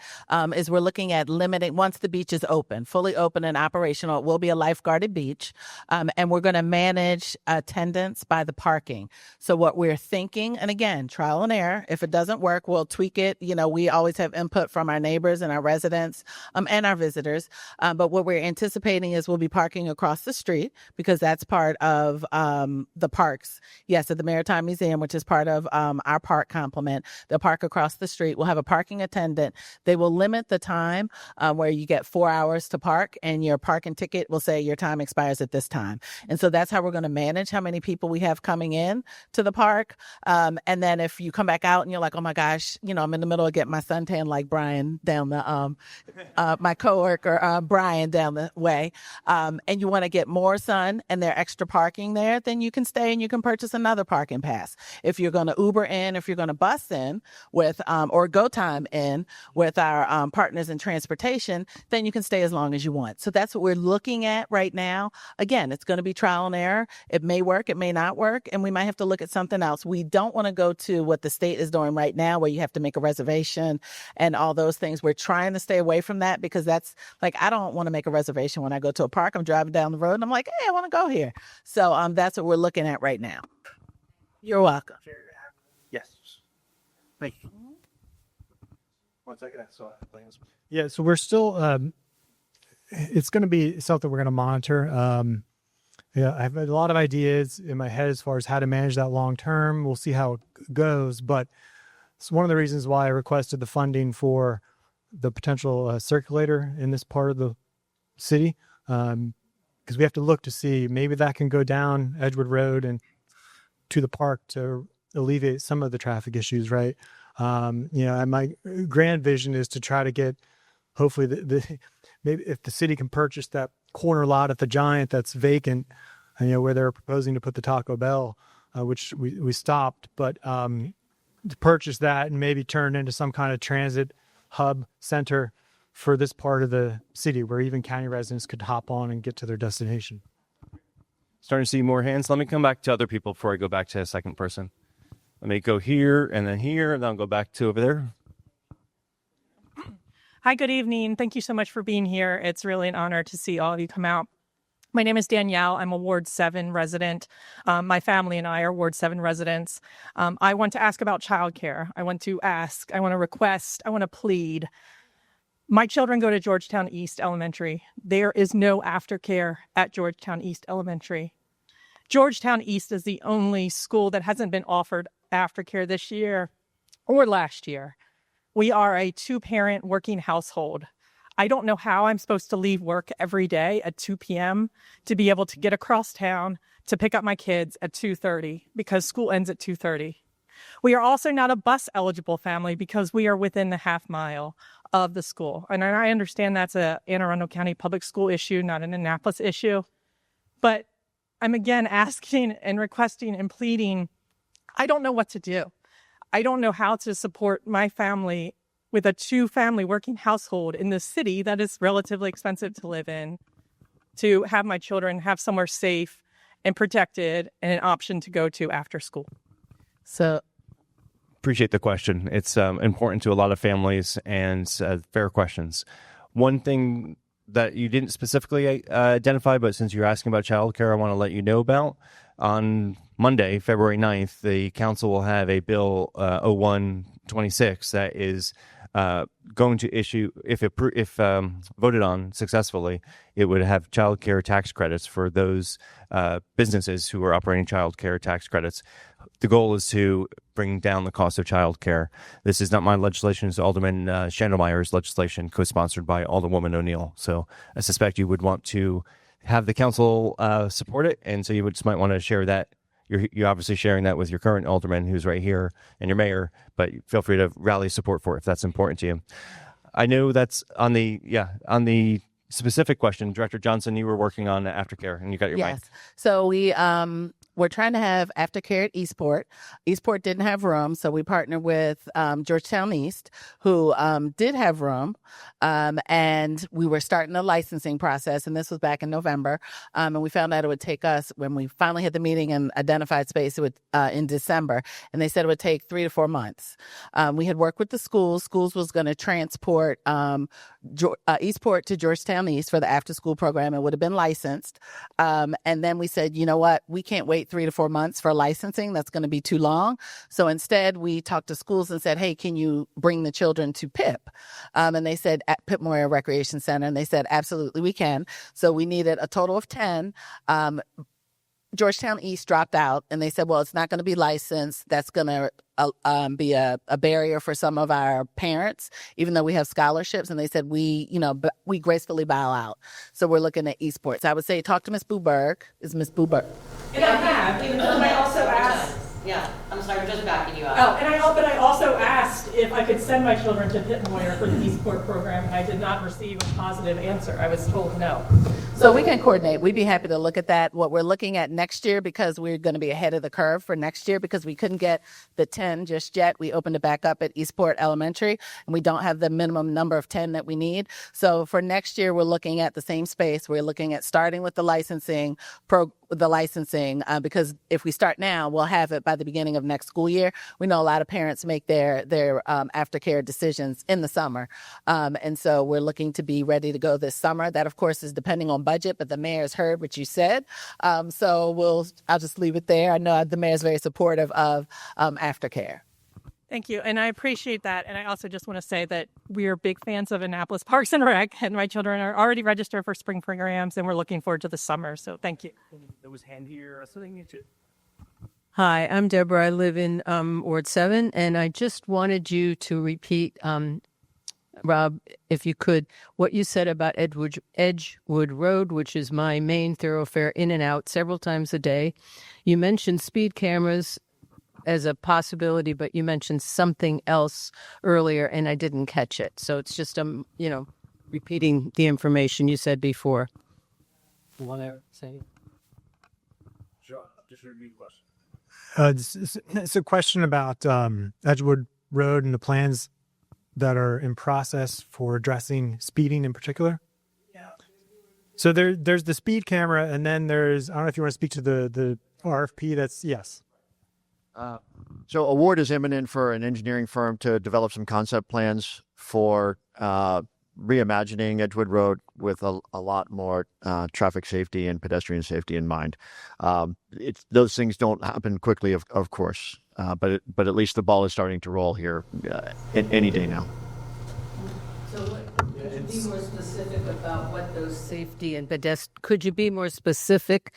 [SPEAKER 12] is we're looking at limiting, once the beach is open, fully open and operational, it will be a lifeguarded beach, and we're going to manage attendance by the parking. So what we're thinking, and again, trial and error, if it doesn't work, we'll tweak it. We always have input from our neighbors and our residents and our visitors. But what we're anticipating is we'll be parking across the street, because that's part of the parks. Yes, at the Maritime Museum, which is part of our park complement. They'll park across the street. We'll have a parking attendant. They will limit the time where you get 4 hours to park, and your parking ticket will say your time expires at this time. And so that's how we're going to manage how many people we have coming in to the park. And then if you come back out and you're like, oh my gosh, I'm in the middle of getting my suntan like Brian down the, my coworker, Brian down the way, and you want to get more sun and there extra parking there, then you can stay and you can purchase another parking pass. If you're going to Uber in, if you're going to bus in with, or go time in with our partners in transportation, then you can stay as long as you want. So that's what we're looking at right now. Again, it's going to be trial and error. It may work, it may not work, and we might have to look at something else. We don't want to go to what the state is doing right now, where you have to make a reservation and all those things. We're trying to stay away from that, because that's like, I don't want to make a reservation when I go to a park. I'm driving down the road and I'm like, hey, I want to go here. So that's what we're looking at right now. You're welcome.
[SPEAKER 3] Yes.
[SPEAKER 17] Thank you. 1 second. So
[SPEAKER 2] Yeah, so we're still, it's going to be something we're going to monitor. I have a lot of ideas in my head as far as how to manage that long term. We'll see how it goes, but it's one of the reasons why I requested the funding for the potential circulator in this part of the city, because we have to look to see maybe that can go down Edgewood Road and to the park to alleviate some of the traffic issues, right? And my grand vision is to try to get, hopefully, maybe if the city can purchase that corner lot at the Giant that's vacant, where they're proposing to put the Taco Bell, which we stopped, but to purchase that and maybe turn it into some kind of transit hub center for this part of the city, where even county residents could hop on and get to their destination.
[SPEAKER 3] Starting to see more hands. Let me come back to other people before I go back to a second person. Let me go here, and then I'll go back to over there.
[SPEAKER 21] Hi, good evening. Thank you so much for being here. It's really an honor to see all of you come out. My name is Danielle. I'm a Ward 7 resident. My family and I are Ward 7 residents. I want to ask about childcare. I want to request, I want to plead. My children go to Georgetown East Elementary. There is no aftercare at Georgetown East Elementary. Georgetown East is the only school that hasn't been offered aftercare this year or last year. We are a two-parent working household. I don't know how I'm supposed to leave work every day at 2 p.m. to be able to get across town to pick up my kids at 2:30 because school ends at 2:30. We are also not a bus-eligible family because we are within the half mile of the school. And I understand that's a Anne Arundel County Public School issue, not an Annapolis issue. But I'm again asking and requesting and pleading, I don't know what to do. I don't know how to support my family with a two-family working household in this city that is relatively expensive to live in, to have my children have somewhere safe and protected and an option to go to after school.
[SPEAKER 12] So
[SPEAKER 3] Appreciate the question. It's important to a lot of families and fair questions. One thing that you didn't specifically identify, but since you're asking about childcare, I want to let you know about. On Monday, February 9th, the council will have a bill 0126 that is going to issue, if voted on successfully, it would have child care tax credits for those businesses who are operating child care tax credits. The goal is to bring down the cost of child care. This is not my legislation. It's Alderman Schandelmeyer's legislation, co-sponsored by Alderwoman O'Neill. So I suspect you would want to have the council support it, and so you just might want to share that. You're obviously sharing that with your current alderman, who's right here, and your mayor, but feel free to rally support for it if that's important to you. I know that's on the specific question, Director Johnson, you were working on aftercare, and you got your mic.
[SPEAKER 12] Yes. So we're trying to have aftercare at Eastport. Eastport didn't have room, so we partnered with Georgetown East, who did have room, and we were starting the licensing process, and this was back in November, and we found out it would take us, when we finally had the meeting and identified space, it would in December, and they said it would take 3 to 4 months. We had worked with the schools. Schools was going to transport Eastport to Georgetown East for the after-school program. It would have been licensed, and then we said, you know what, we can't wait 3 to 4 months for licensing. That's going to be too long. So instead, we talked to schools and said, hey, can you bring the children to PIP? And they said, at Pip Moyer Recreation Center. And they said, absolutely, we can. So we needed a total of 10. Georgetown East dropped out, and they said, well, it's not going to be licensed. That's going to be a barrier for some of our parents, even though we have scholarships. And they said, we gracefully bow out. So we're looking at Eastport. So I would say, talk to Ms. Buberg. Is Ms. Buberg?
[SPEAKER 21] And I have, even though I also asked.
[SPEAKER 1] Yeah, I'm sorry, we're just backing you up.
[SPEAKER 21] Oh, and I also asked if I could send my children to Pitt Moyer for the Eastport program, and I did not receive a positive answer. I was told no.
[SPEAKER 12] So we can coordinate. We'd be happy to look at that. What we're looking at next year, because we're going to be ahead of the curve for next year, because we couldn't get the 10 just yet. We opened it back up at Eastport Elementary, and we don't have the minimum number of 10 that we need. So for next year, we're looking at the same space. We're looking at starting with the licensing because if we start now, we'll have it by the beginning of next school year. We know a lot of parents make their aftercare decisions in the summer. And so we're looking to be ready to go this summer. That, of course, is depending on budget, but the mayor's heard what you said. So I'll just leave it there. I know the mayor's very supportive of aftercare.
[SPEAKER 21] Thank you. And I appreciate that. And I also just want to say that we are big fans of Annapolis Parks and Rec, and my children are already registered for spring programs, and we're looking forward to the summer. So thank you.
[SPEAKER 22] There was hand here.
[SPEAKER 23] Hi, I'm Deborah. I live in Ward 7, and I just wanted you to repeat, Rob, if you could, what you said about Edgewood Road, which is my main thoroughfare in and out several times a day. You mentioned speed cameras as a possibility, but you mentioned something else earlier, and I didn't catch it. So it's just, repeating the information you said before.
[SPEAKER 22] Want to say? Sure. Just repeat the question.
[SPEAKER 2] It's a question about Edgewood Road and the plans that are in process for addressing speeding in particular. Yeah. So there's the speed camera, and then there's, I don't know if you want to speak to the RFP. That's yes.
[SPEAKER 5] So award is imminent for an engineering firm to develop some concept plans for reimagining Edgewood Road with a lot more traffic safety and pedestrian safety in mind. Those things don't happen quickly, of course, but at least the ball is starting to roll here any day now.
[SPEAKER 23] Could you be more specific about what those safety and pedestrian? Could you be more specific?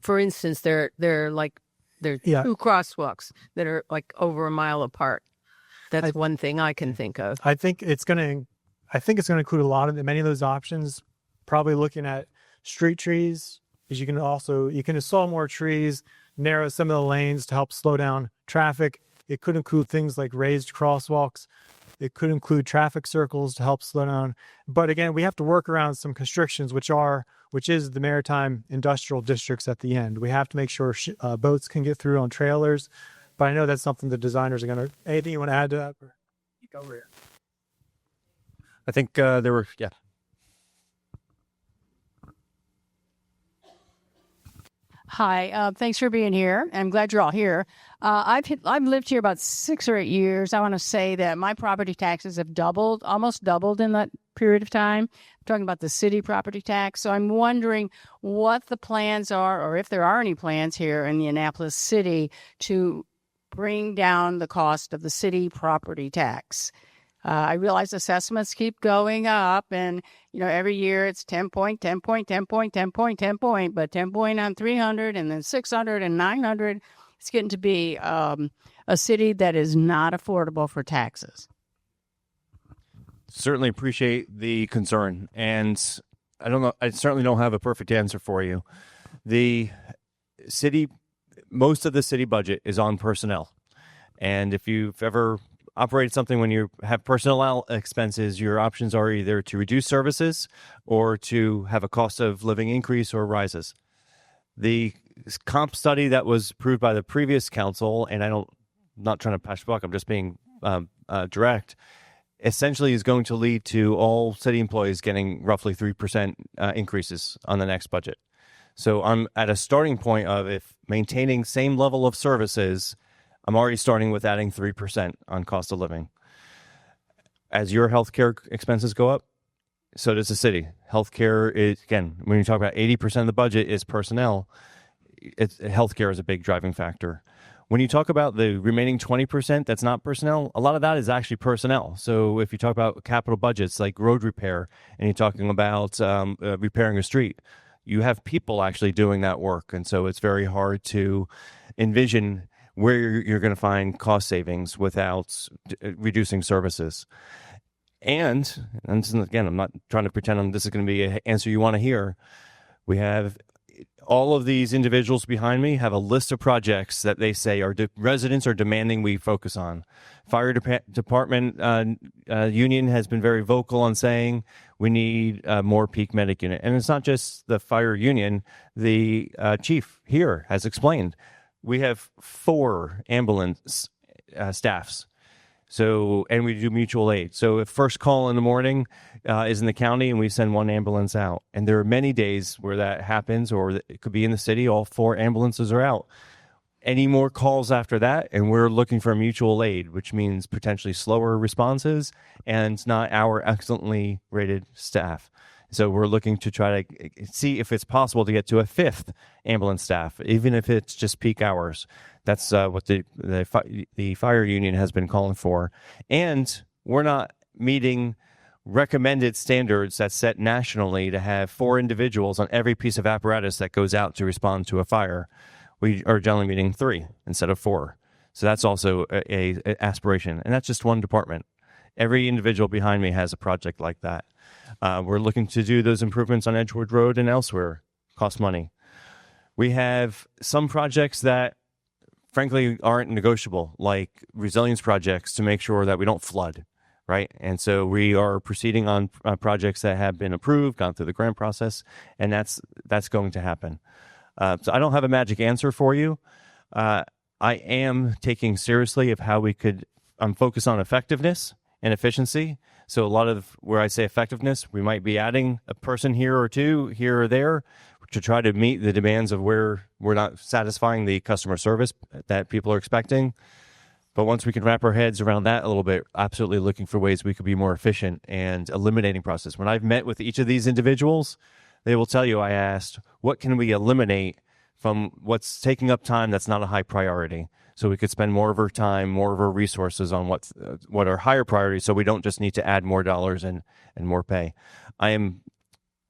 [SPEAKER 23] For instance, there are two crosswalks that are like over a mile apart. That's one thing I can think of.
[SPEAKER 2] I think it's going to include many of those options. Probably looking at street trees, because you can install more trees, narrow some of the lanes to help slow down traffic. It could include things like raised crosswalks. It could include traffic circles to help slow down. But again, we have to work around some constrictions, which is the maritime industrial districts at the end. We have to make sure boats can get through on trailers. But I know that's something the designers are going to. Anything you want to add to that? You go over here.
[SPEAKER 3] I think there were,
[SPEAKER 4] Hi, thanks for being here. I'm glad you're all here. I've lived here about 6 or 8 years. I want to say that my property taxes have almost doubled in that period of time. I'm talking about the city property tax. So I'm wondering what the plans are, or if there are any plans here in the Annapolis city to bring down the cost of the city property tax. I realize assessments keep going up, and every year it's 10 point, 10 point, 10 point, 10 point, 10 point, but 10 point on 300 and then 600 and 900. It's getting to be a city that is not affordable for taxes.
[SPEAKER 3] certainly appreciate the concern, and I don't know. I certainly don't have a perfect answer for you. The city, most of the city budget is on personnel, and if you've ever operated something when you have personnel expenses, your options are either to reduce services or to have a cost of living increase or rises. The comp study that was approved by the previous council, and I'm not trying to pass the buck, I'm just being direct, essentially is going to lead to all city employees getting roughly 3% increases on the next budget. So I'm at a starting point of, if maintaining same level of services, I'm already starting with adding 3% on cost of living. As your healthcare expenses go up, so does the city. Healthcare is, again, when you talk about 80% of the budget is personnel, healthcare is a big driving factor. When you talk about the remaining 20% that's not personnel, a lot of that is actually personnel. So if you talk about capital budgets like road repair, and you're talking about repairing a street, you have people actually doing that work. And so it's very hard to envision where you're going to find cost savings without reducing services. And again, I'm not trying to pretend this is going to be an answer you want to hear. We have all of these individuals behind me have a list of projects that they say residents are demanding we focus on. Fire department union has been very vocal on saying we need more peak medic unit. And it's not just the fire union. The chief here has explained we have 4 ambulance staffs. So, and we do mutual aid. So if first call in the morning is in the county and we send 1 ambulance out, and there are many days where that happens, or it could be in the city, all 4 ambulances are out. Any more calls after that, and we're looking for mutual aid, which means potentially slower responses and not our excellently rated staff. So we're looking to try to see if it's possible to get to a 5th ambulance staff, even if it's just peak hours. That's what the fire union has been calling for. And we're not meeting recommended standards that's set nationally to have 4 individuals on every piece of apparatus that goes out to respond to a fire. We are generally meeting 3 instead of 4. So that's also a aspiration. And that's just one department. Every individual behind me has a project like that. We're looking to do those improvements on Edgewood Road and elsewhere. Cost money. We have some projects that, frankly, aren't negotiable, like resilience projects to make sure that we don't flood, right? And so we are proceeding on projects that have been approved, gone through the grant process, and that's going to happen. So I don't have a magic answer for you. I am taking seriously of how we could focus on effectiveness and efficiency. So a lot of where I say effectiveness, we might be adding a person here or 2 here or there to try to meet the demands of where we're not satisfying the customer service that people are expecting. But once we can wrap our heads around that a little bit, absolutely looking for ways we could be more efficient and eliminating process. When I've met with each of these individuals, they will tell you I asked, what can we eliminate from what's taking up time that's not a high priority. So we could spend more of our time, more of our resources on what are higher priorities, so we don't just need to add more dollars and more pay. I'm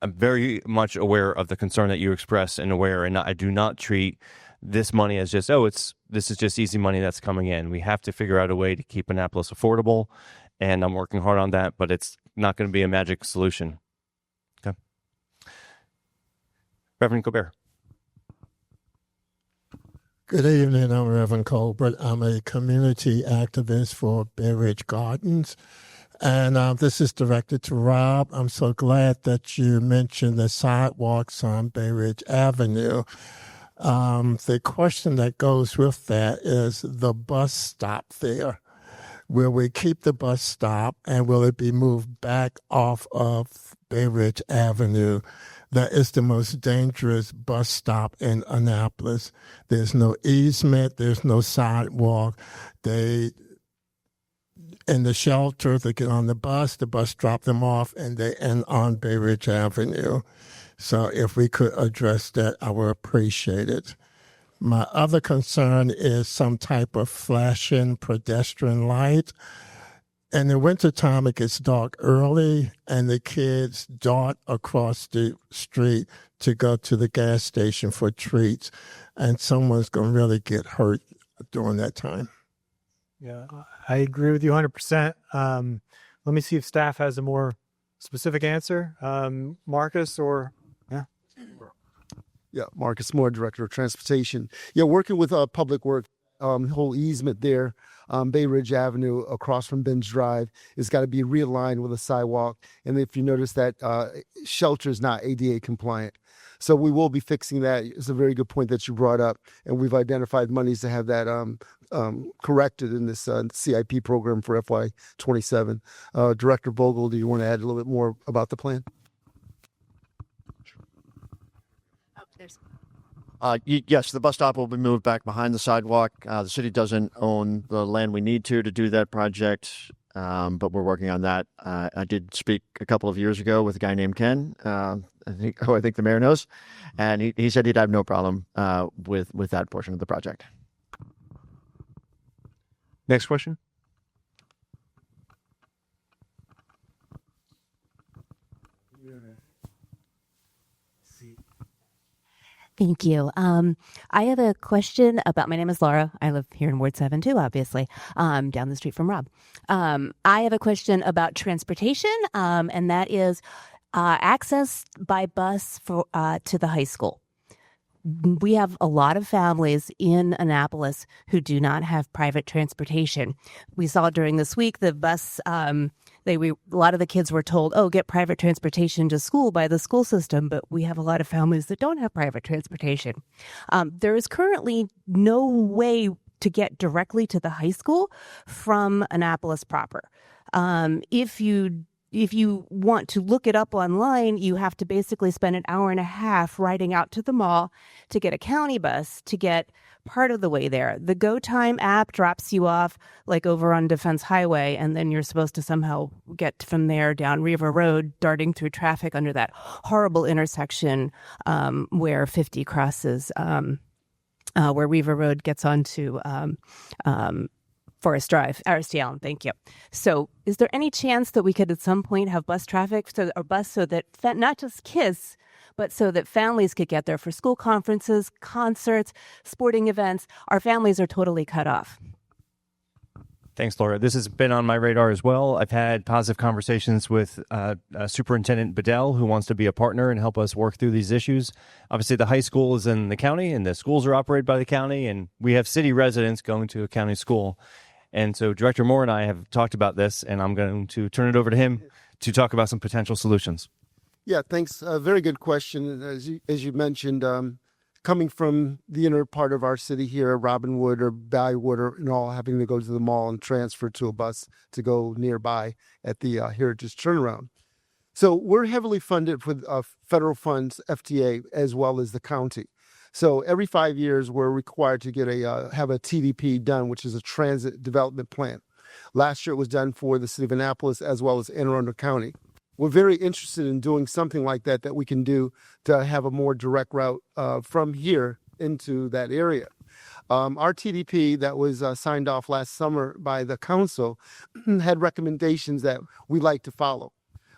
[SPEAKER 3] very much aware of the concern that you express and I do not treat this money as just, this is just easy money that's coming in. We have to figure out a way to keep Annapolis affordable, and I'm working hard on that, but it's not going to be a magic solution. Okay. Reverend Colbert.
[SPEAKER 6] Good evening, I'm Reverend Colbert. I'm a community activist for Bay Ridge Gardens. And this is directed to Rob. I'm so glad that you mentioned the sidewalks on Bay Ridge Avenue. The question that goes with that is the bus stop there. Will we keep the bus stop, and will it be moved back off of Bay Ridge Avenue? That is the most dangerous bus stop in Annapolis. There's no easement. There's no sidewalk. In the shelter, they get on the bus drop them off, and they end on Bay Ridge Avenue. So if we could address that, I would appreciate it. My other concern is some type of flashing pedestrian light. In the wintertime, it gets dark early, and the kids dart across the street to go to the gas station for treats, and someone's going to really get hurt during that time.
[SPEAKER 2] Yeah, I agree with you 100%. Let me see if staff has a more specific answer. Marcus or, yeah.
[SPEAKER 13] Yeah, Marcus Moore, Director of Transportation. Yeah, working with Public Works, whole easement there, Bay Ridge Avenue across from Ben's Drive has got to be realigned with a sidewalk. And if you notice that shelter is not ADA compliant. So we will be fixing that. It's a very good point that you brought up. And we've identified monies to have that corrected in this CIP program for FY27. Director Vogel, do you want to add a little bit more about the plan?
[SPEAKER 5] Yes, the bus stop will be moved back behind the sidewalk. The city doesn't own the land we need to do that project, but we're working on that. I did speak a couple of years ago with a guy named Ken, I think the mayor knows, and he said he'd have no problem with that portion of the project.
[SPEAKER 3] Next question.
[SPEAKER 7] Thank you. I have a question about, my name is Laura. I live here in Ward 7 too, obviously, down the street from Rob. I have a question about transportation, and that is access by bus to the high school. We have a lot of families in Annapolis who do not have private transportation. We saw during this week the bus, a lot of the kids were told, get private transportation to school by the school system, but we have a lot of families that don't have private transportation. There is currently no way to get directly to the high school from Annapolis proper. If you want to look it up online, you have to basically spend an hour and a half riding out to the mall to get a county bus to get part of the way there. The GoTime app drops you off like over on Defense Highway, and then you're supposed to somehow get from there down Riva Road, darting through traffic under that horrible intersection where 50 crosses, where Riva Road gets onto Forest Drive, RST Allen, thank you. So is there any chance that we could at some point have bus traffic, so that not just kids, but so that families could get there for school conferences, concerts, sporting events? Our families are totally cut off.
[SPEAKER 3] Thanks, Laura. This has been on my radar as well. I've had positive conversations with Superintendent Bedell, who wants to be a partner and help us work through these issues. Obviously, the high school is in the county, and the schools are operated by the county, and we have city residents going to a county school. And so Director Moore and I have talked about this, and I'm going to turn it over to him to talk about some potential solutions.
[SPEAKER 13] Yeah, thanks. Very good question. As you mentioned, coming from the inner part of our city here, Robinwood or Ballywood, or all having to go to the mall and transfer to a bus to go nearby at the Heritage Turnaround. So we're heavily funded with federal funds, FTA, as well as the county. So every 5 years, we're required to get have a TDP done, which is a transit development plan. Last year, it was done for the city of Annapolis as well as Anne Arundel County. We're very interested in doing something like that we can do to have a more direct route from here into that area. Our TDP that was signed off last summer by the council had recommendations that we like to follow.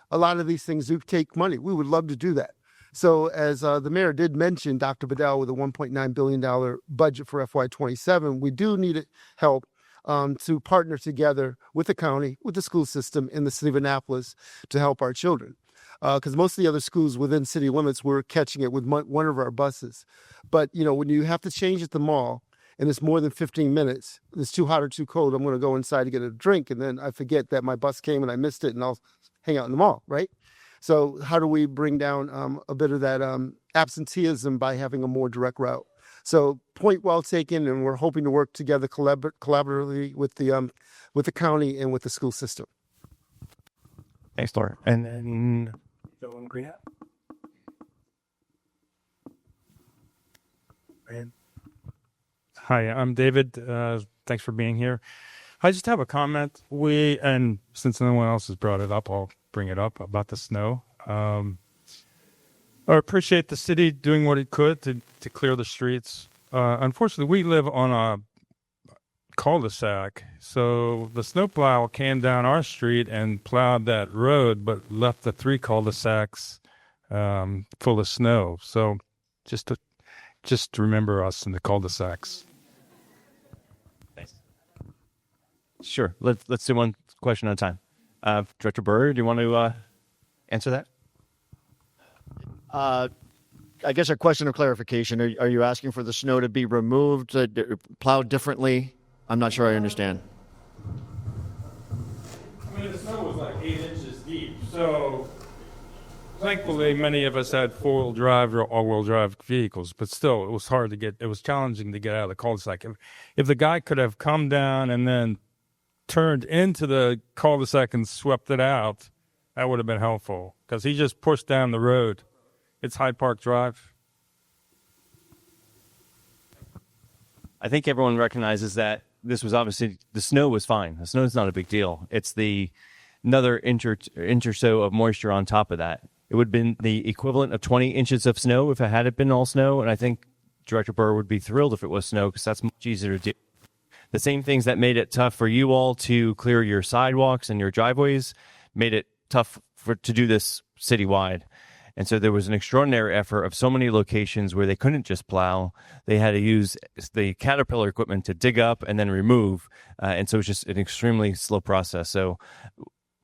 [SPEAKER 13] A lot of these things do take money. We would love to do that. So as the mayor did mention, Dr. Bedell, with a $1.9 billion budget for FY27, we do need help to partner together with the county, with the school system in the city of Annapolis to help our children. Because most of the other schools within city limits were catching it with one of our buses. But, you know, when you have to change at the mall and it's more than 15 minutes, it's too hot or too cold, I'm going to go inside to get a drink, and then I forget that my bus came and I missed it, and I'll hang out in the mall, right? So how do we bring down a bit of that absenteeism by having a more direct route? So point well taken, and we're hoping to work together collaboratively with the county and with the school system.
[SPEAKER 3] Thanks, Laura. And then Joe and Green Hat.
[SPEAKER 8] Hi, I'm David. Thanks for being here. I just have a comment. And since no one else has brought it up, I'll bring it up about the snow. I appreciate the city doing what it could to clear the streets. Unfortunately, we live on a cul-de-sac, so the snowplow came down our street and plowed that road, but left the 3 cul-de-sacs full of snow. So just remember us in the cul-de-sacs.
[SPEAKER 3] Sure. Let's do one question at a time. Director Burr, do you want to answer that?
[SPEAKER 5] I guess a question of clarification. Are you asking for the snow to be removed, plowed differently? I'm not sure I understand.
[SPEAKER 8] I mean, the snow was like 8 inches deep, so thankfully many of us had 4-wheel drive or all-wheel drive vehicles, but still it was challenging to get out of the cul-de-sac. If the guy could have come down and then turned into the cul-de-sac and swept it out, that would have been helpful, because he just pushed down the road. It's Hyde Park Drive.
[SPEAKER 3] I think everyone recognizes that this was obviously, the snow was fine. The snow is not a big deal. It's another inch or so of moisture on top of that. It would have been the equivalent of 20 inches of snow if it had been all snow, and I think Director Burr would be thrilled if it was snow, because that's much easier to do. The same things that made it tough for you all to clear your sidewalks and your driveways made it tough to do this citywide. And so there was an extraordinary effort of so many locations where they couldn't just plow. They had to use the Caterpillar equipment to dig up and then remove. And so it's just an extremely slow process. So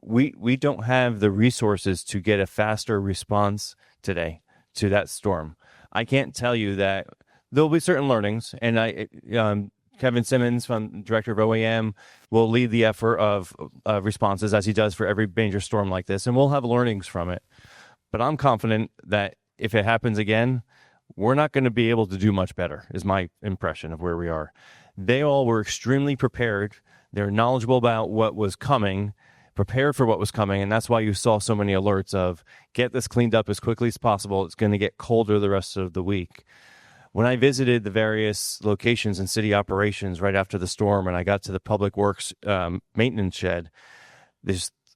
[SPEAKER 3] we don't have the resources to get a faster response today to that storm. I can't tell you that there'll be certain learnings, and Kevin Simmons, Director of OAM, will lead the effort of responses, as he does for every major storm like this, and we'll have learnings from it. But I'm confident that if it happens again, we're not going to be able to do much better, is my impression of where we are. They all were extremely prepared. They're knowledgeable about what was coming, prepared for what was coming, and that's why you saw so many alerts of get this cleaned up as quickly as possible. It's going to get colder the rest of the week. When I visited the various locations in city operations right after the storm, and I got to the Public Works maintenance shed,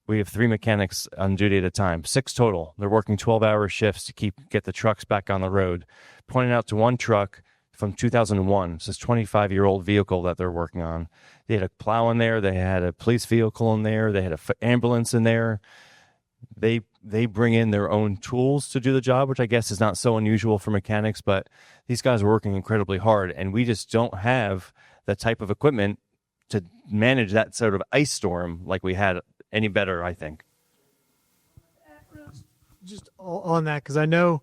[SPEAKER 3] we have 3 mechanics on duty at a time, 6 total. They're working 12-hour shifts to get the trucks back on the road. Pointing out to one truck from 2001, it's this 25-year-old vehicle that they're working on. They had a plow in there, they had a police vehicle in there, they had an ambulance in there. They bring in their own tools to do the job, which I guess is not so unusual for mechanics, but these guys are working incredibly hard, and we just don't have the type of equipment to manage that sort of ice storm like we had any better, I think.
[SPEAKER 2] Just on that, because I don't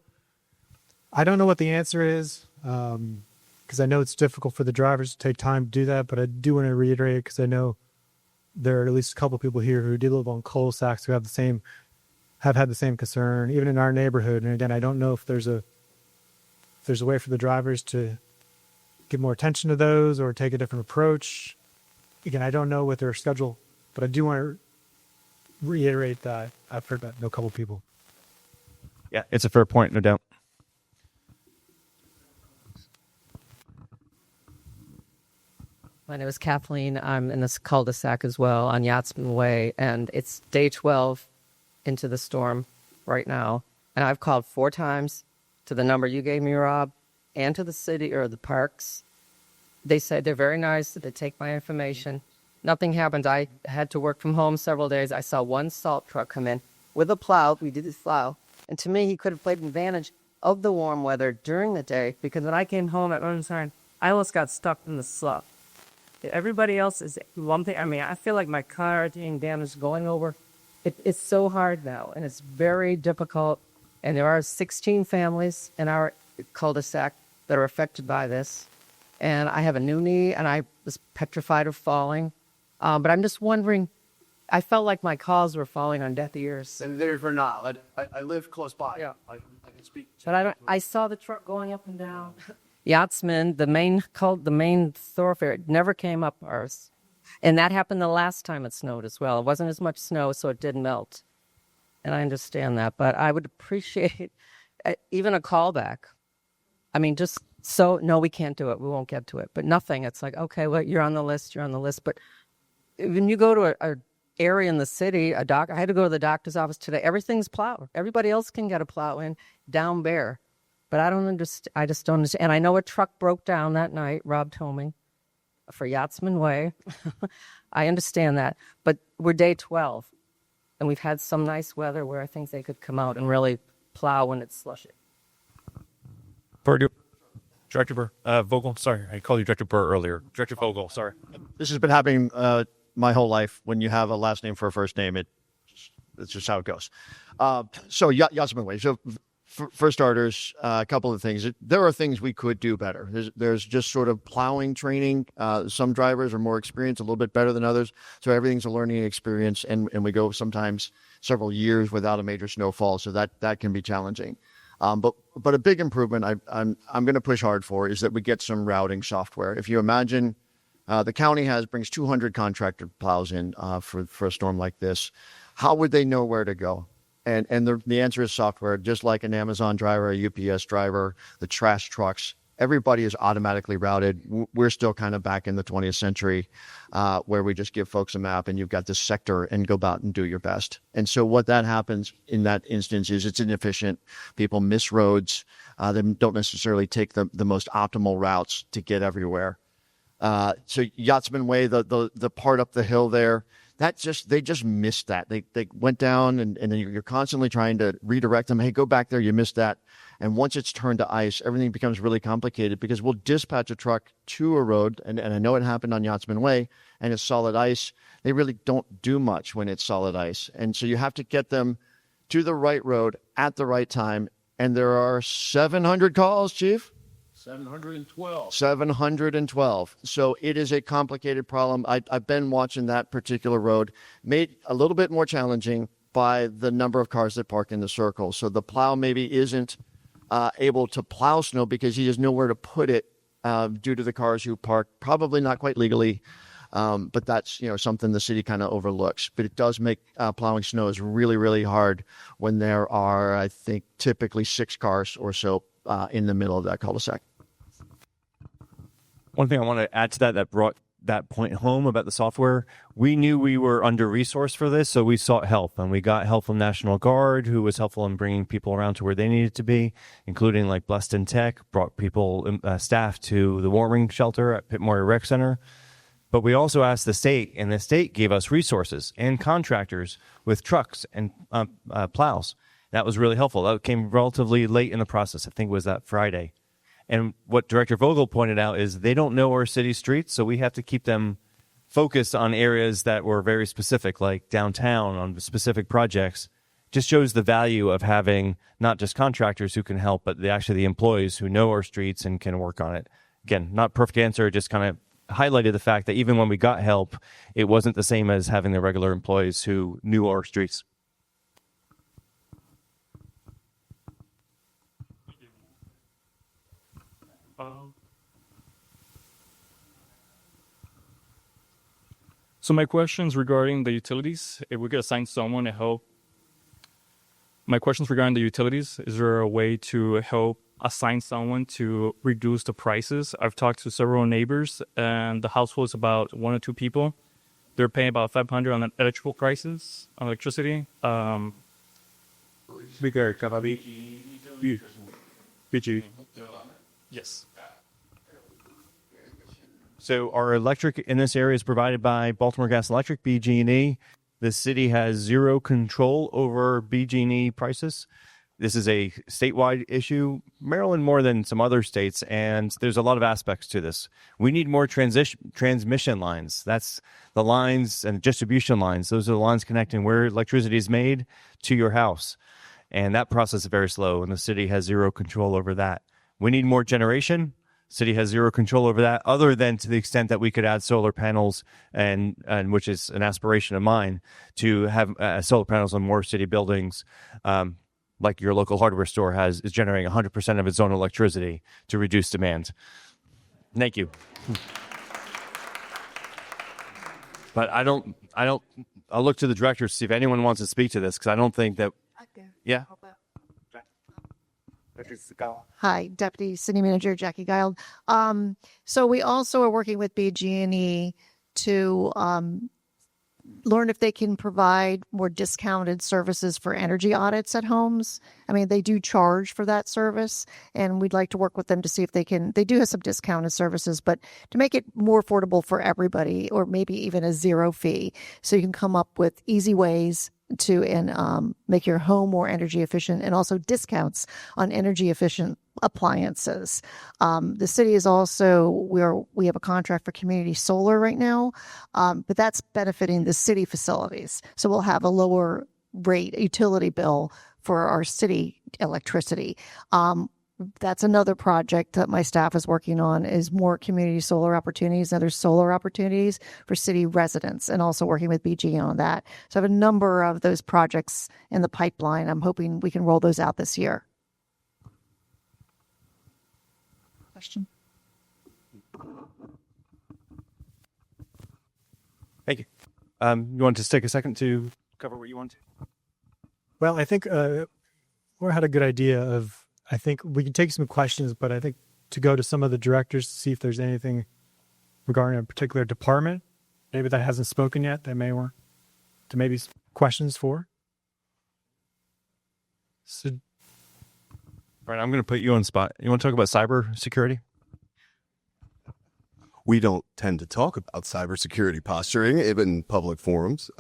[SPEAKER 2] know what the answer is, because I know it's difficult for the drivers to take time to do that, but I do want to reiterate it because I know there are at least a couple of people here who do live on cul-de-sacs who have had the same concern, even in our neighborhood. And again, I don't know if there's a way for the drivers to give more attention to those or take a different approach. Again, I don't know what their schedule, but I do want to reiterate that I've heard that a couple of people.
[SPEAKER 3] Yeah, it's a fair point, no doubt.
[SPEAKER 23] My name is Kathleen. I'm in this cul-de-sac as well on Yachtsman Way, and it's day 12 into the storm right now. And I've called 4 times to the number you gave me, Rob, and to the city or the parks. They said they're very nice. They take my information. Nothing happened. I had to work from home several days. I saw one salt truck come in with a plow. We did his plow. And to me, he could have played advantage of the warm weather during the day, because when I came home at lunchtime, I almost got stuck in the slough. Everybody else is lumping. I mean, I feel like my car being damaged going over. It's so hard now, and it's very difficult. And there are 16 families in our cul-de-sac that are affected by this. And I have a new knee, and I was petrified of falling. But I'm just wondering, I felt like my calls were falling on deaf ears.
[SPEAKER 18] And they're not. I live close by.
[SPEAKER 23] Yeah.
[SPEAKER 18] I can speak.
[SPEAKER 23] But I saw the truck going up and down. Yachtsman, the main thoroughfare, it never came up ours. And that happened the last time it snowed as well. It wasn't as much snow, so it did melt. And I understand that, but I would appreciate even a callback. I mean, just so, no, we can't do it. We won't get to it. But nothing. It's like, okay, well, you're on the list. But when you go to a area in the city, I had to go to the doctor's office today. Everything's plowed. Everybody else can get a plow in down bare. But I don't understand. I just don't understand. And I know a truck broke down that night, Rob told me, for Yachtsman Way. I understand that. But we're day 12, and we've had some nice weather where I think they could come out and really plow when it's slushy.
[SPEAKER 9] Director Burr, Vogel, sorry, I called you Director Burr earlier. Director Vogel, sorry.
[SPEAKER 5] This has been happening my whole life. When you have a last name for a first name, it's just how it goes. So Yachtsman Way. So for starters, a couple of things. There are things we could do better. There's just sort of plowing training. Some drivers are more experienced, a little bit better than others. So everything's a learning experience, and we go sometimes several years without a major snowfall. So that can be challenging. But a big improvement I'm going to push hard for is that we get some routing software. If you imagine, the county brings 200 contractor plows in for a storm like this. How would they know where to go? And the answer is software. Just like an Amazon driver, a UPS driver, the trash trucks, everybody is automatically routed. We're still kind of back in the 20th century where we just give folks a map and you've got this sector and go out and do your best. And so what that happens in that instance is it's inefficient. People miss roads. They don't necessarily take the most optimal routes to get everywhere. So Yachtsman Way, the part up the hill there, they just missed that. They went down and then you're constantly trying to redirect them. Hey, go back there. You missed that. And once it's turned to ice, everything becomes really complicated because we'll dispatch a truck to a road. And I know it happened on Yachtsman Way and it's solid ice. They really don't do much when it's solid ice. And so you have to get them to the right road at the right time. And there are 700 calls, Chief.
[SPEAKER 18] 712.
[SPEAKER 5] 712. So it is a complicated problem. I've been watching that particular road, made a little bit more challenging by the number of cars that park in the circle. So the plow maybe isn't able to plow snow because he has nowhere to put it due to the cars who park probably not quite legally. But that's something the city kind of overlooks. But it does make plowing snow is really, really hard when there are, I think, typically 6 cars or so in the middle of that cul-de-sac.
[SPEAKER 3] One thing I want to add to that brought that point home about the software, we knew we were under-resourced for this, so we sought help. And we got help from National Guard, who was helpful in bringing people around to where they needed to be, including like Bleston Tech, brought people, staff to the warming shelter at Pitt Moyer Rec Center. But we also asked the state, and the state gave us resources and contractors with trucks and plows. That was really helpful. That came relatively late in the process. I think it was that Friday. And what Director Vogel pointed out is they don't know our city streets, so we have to keep them focused on areas that were very specific, like downtown on specific projects. Just shows the value of having not just contractors who can help, but actually the employees who know our streets and can work on it. Again, not perfect answer, just kind of highlighted the fact that even when we got help, it wasn't the same as having the regular employees who knew our streets.
[SPEAKER 10] So my questions regarding the utilities, if we could assign someone to help. My questions regarding the utilities, is there a way to help assign someone to reduce the prices? I've talked to several neighbors and the household is about 1 or 2 people. They're paying about $500 on electrical prices, on electricity. Yes.
[SPEAKER 3] So our electric in this area is provided by Baltimore Gas Electric, BG&E. The city has zero control over BG&E prices. This is a statewide issue, Maryland more than some other states, and there's a lot of aspects to this. We need more transmission lines. That's the lines and distribution lines. Those are the lines connecting where electricity is made to your house. And that process is very slow, and the city has zero control over that. We need more generation. City has zero control over that, other than to the extent that we could add solar panels, and which is an aspiration of mine, to have solar panels on more city buildings. Like your local hardware store is generating 100% of its own electricity to reduce demand. Thank you. But I'll look to the directors to see if anyone wants to speak to this, because I don't think that. Yeah.
[SPEAKER 14] Hi, Deputy City Manager Jackie Gild. So we also are working with BG&E to learn if they can provide more discounted services for energy audits at homes. I mean, they do charge for that service, and we'd like to work with them to see if they can. They do have some discounted services, but to make it more affordable for everybody, or maybe even a zero fee, so you can come up with easy ways to make your home more energy efficient, and also discounts on energy efficient appliances. The city is also, we have a contract for community solar right now, but that's benefiting the city facilities. So we'll have a lower rate utility bill for our city electricity. That's another project that my staff is working on, is more community solar opportunities, other solar opportunities for city residents, and also working with BG on that. So I have a number of those projects in the pipeline. I'm hoping we can roll those out this year. Question?
[SPEAKER 3] Thank you. You want to take a second to cover what you want to?
[SPEAKER 2] Well, I think Laura had a good idea of, I think we can take some questions, but I think to go to some of the directors to see if there's anything regarding a particular department, maybe that hasn't spoken yet, that may want to maybe questions for. So,
[SPEAKER 3] Brian, I'm going to put you on spot. You want to talk about cybersecurity?
[SPEAKER 15] We don't tend to talk about cybersecurity posturing, even in public forums.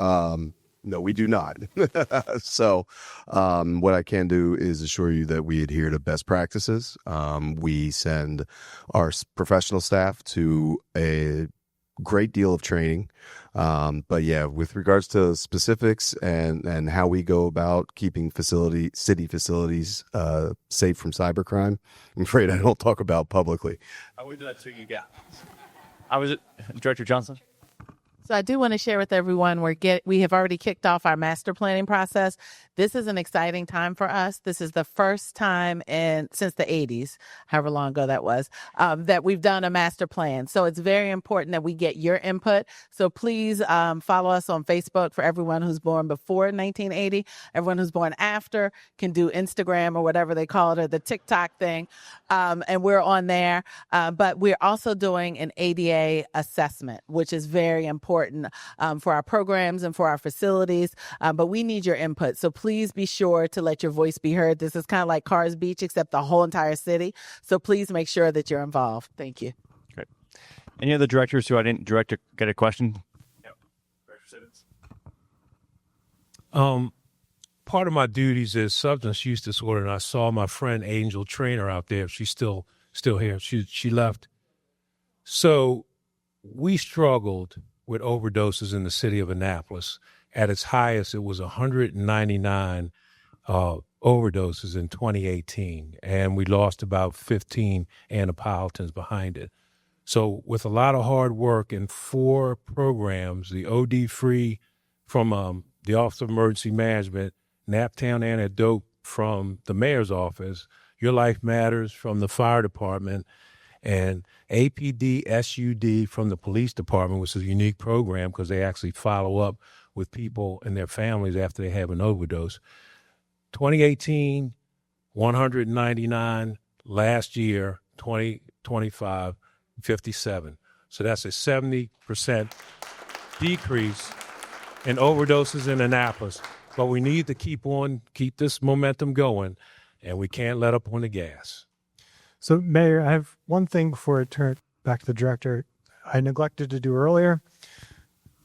[SPEAKER 15] No, we do not. So what I can do is assure you that we adhere to best practices. We send our professional staff to a great deal of training. But yeah, with regards to specifics and how we go about keeping city facilities safe from cybercrime, I'm afraid I don't talk about publicly.
[SPEAKER 10] I will do that to you, yeah. I was Director Johnson.
[SPEAKER 12] So I do want to share with everyone, we have already kicked off our master planning process. This is an exciting time for us. This is the first time since the 80s, however long ago that was, that we've done a master plan. So it's very important that we get your input. So please follow us on Facebook for everyone who's born before 1980. Everyone who's born after can do Instagram or whatever they call it, or the TikTok thing. And we're on there. But we're also doing an ADA assessment, which is very important for our programs and for our facilities, but we need your input. So please be sure to let your voice be heard. This is kind of like Cars Beach, except the whole entire city. So please make sure that you're involved. Thank you.
[SPEAKER 3] Great. Any other directors who I didn't direct to get a question?
[SPEAKER 10] Yeah. Director Simmons.
[SPEAKER 16] Part of my duties is substance use disorder, and I saw my friend Angel Trainer out there. She's still here. She left. So we struggled with overdoses in the city of Annapolis. At its highest, it was 199 overdoses in 2018, and we lost about 15 Annapolitans behind it. So with a lot of hard work and 4 programs, the OD Free from the Office of Emergency Management, Naptown Antidote from the mayor's office, Your Life Matters from the fire department, and APD SUD from the police department, which is a unique program because they actually follow up with people and their families after they have an overdose. 2018, 199. Last year, 2025, 57. So that's a 70% decrease in overdoses in Annapolis. But we need to keep this momentum going, and we can't let up on the gas.
[SPEAKER 2] So, Mayor, I have one thing before I turn it back to the director I neglected to do earlier.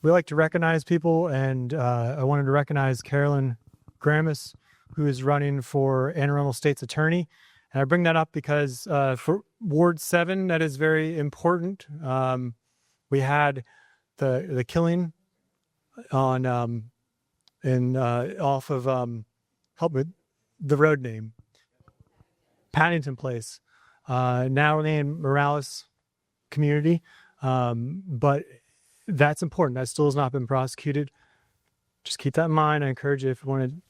[SPEAKER 2] We like to recognize people, and I wanted to recognize Carolyn Gramis, who is running for Anne Arundel State's Attorney. And I bring that up because for Ward 7, that is very important. We had the killing on off of help with the road name, Paddington Place, now named Morales Community, but that's important. That still has not been prosecuted. Just keep that in mind. I encourage you, if you wanted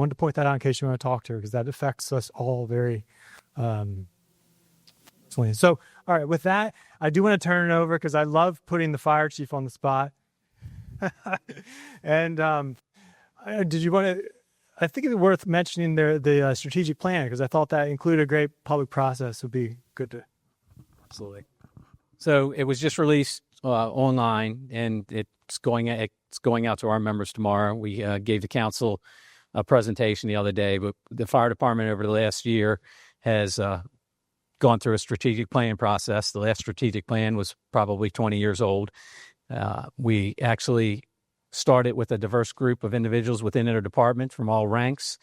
[SPEAKER 2] to point that out in case you want to talk to her, because that affects us all very. So, all right, with that, I do want to turn it over because I love putting the fire chief on the spot. And did you want to? I think it's worth mentioning the strategic plan, because I thought that included a great public process. Would be good to.
[SPEAKER 22] Absolutely. So it was just released online, and it's going out to our members tomorrow. We gave the council a presentation the other day, but the fire department over the last year has gone through a strategic plan process. The last strategic plan was probably 20 years old. We actually started with a diverse group of individuals within our department from all ranks,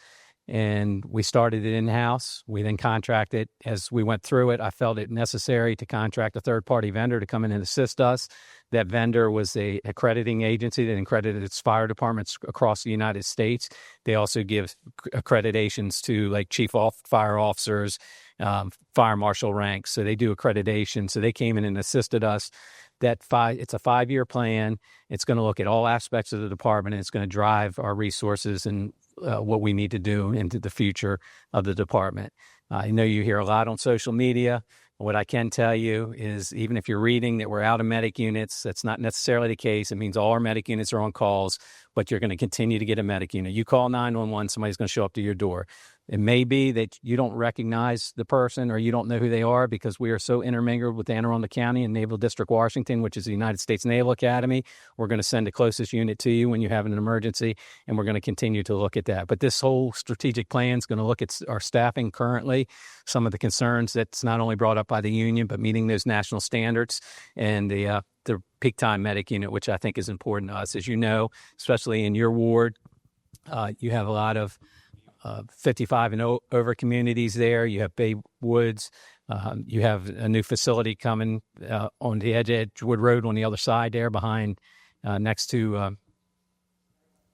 [SPEAKER 22] and we started it in-house. We then contracted. As we went through it, I felt it necessary to contract a third-party vendor to come in and assist us. That vendor was a accrediting agency that accredited its fire departments across the United States. They also give accreditations to like fire officers, fire marshal ranks. So they do accreditation. So they came in and assisted us. It's a 5-year plan. It's going to look at all aspects of the department, and it's going to drive our resources and what we need to do into the future of the department. I know you hear a lot on social media. What I can tell you is, even if you're reading that we're out of medic units, that's not necessarily the case. It means all our medic units are on calls, but you're going to continue to get a medic unit. You call 911, somebody's going to show up to your door. It may be that you don't recognize the person or you don't know who they are, because we are so intermingled with Anne Arundel County and Naval District, Washington, which is the United States Naval Academy. We're going to send the closest unit to you when you have an emergency, and we're going to continue to look at that. But this whole strategic plan is going to look at our staffing currently, some of the concerns that's not only brought up by the union, but meeting those national standards, and the peak time medic unit, which I think is important to us. As you know, especially in your ward, you have a lot of 55 and over communities there. You have Bay Woods. You have a new facility coming on the Edgewood Road on the other side there, behind next to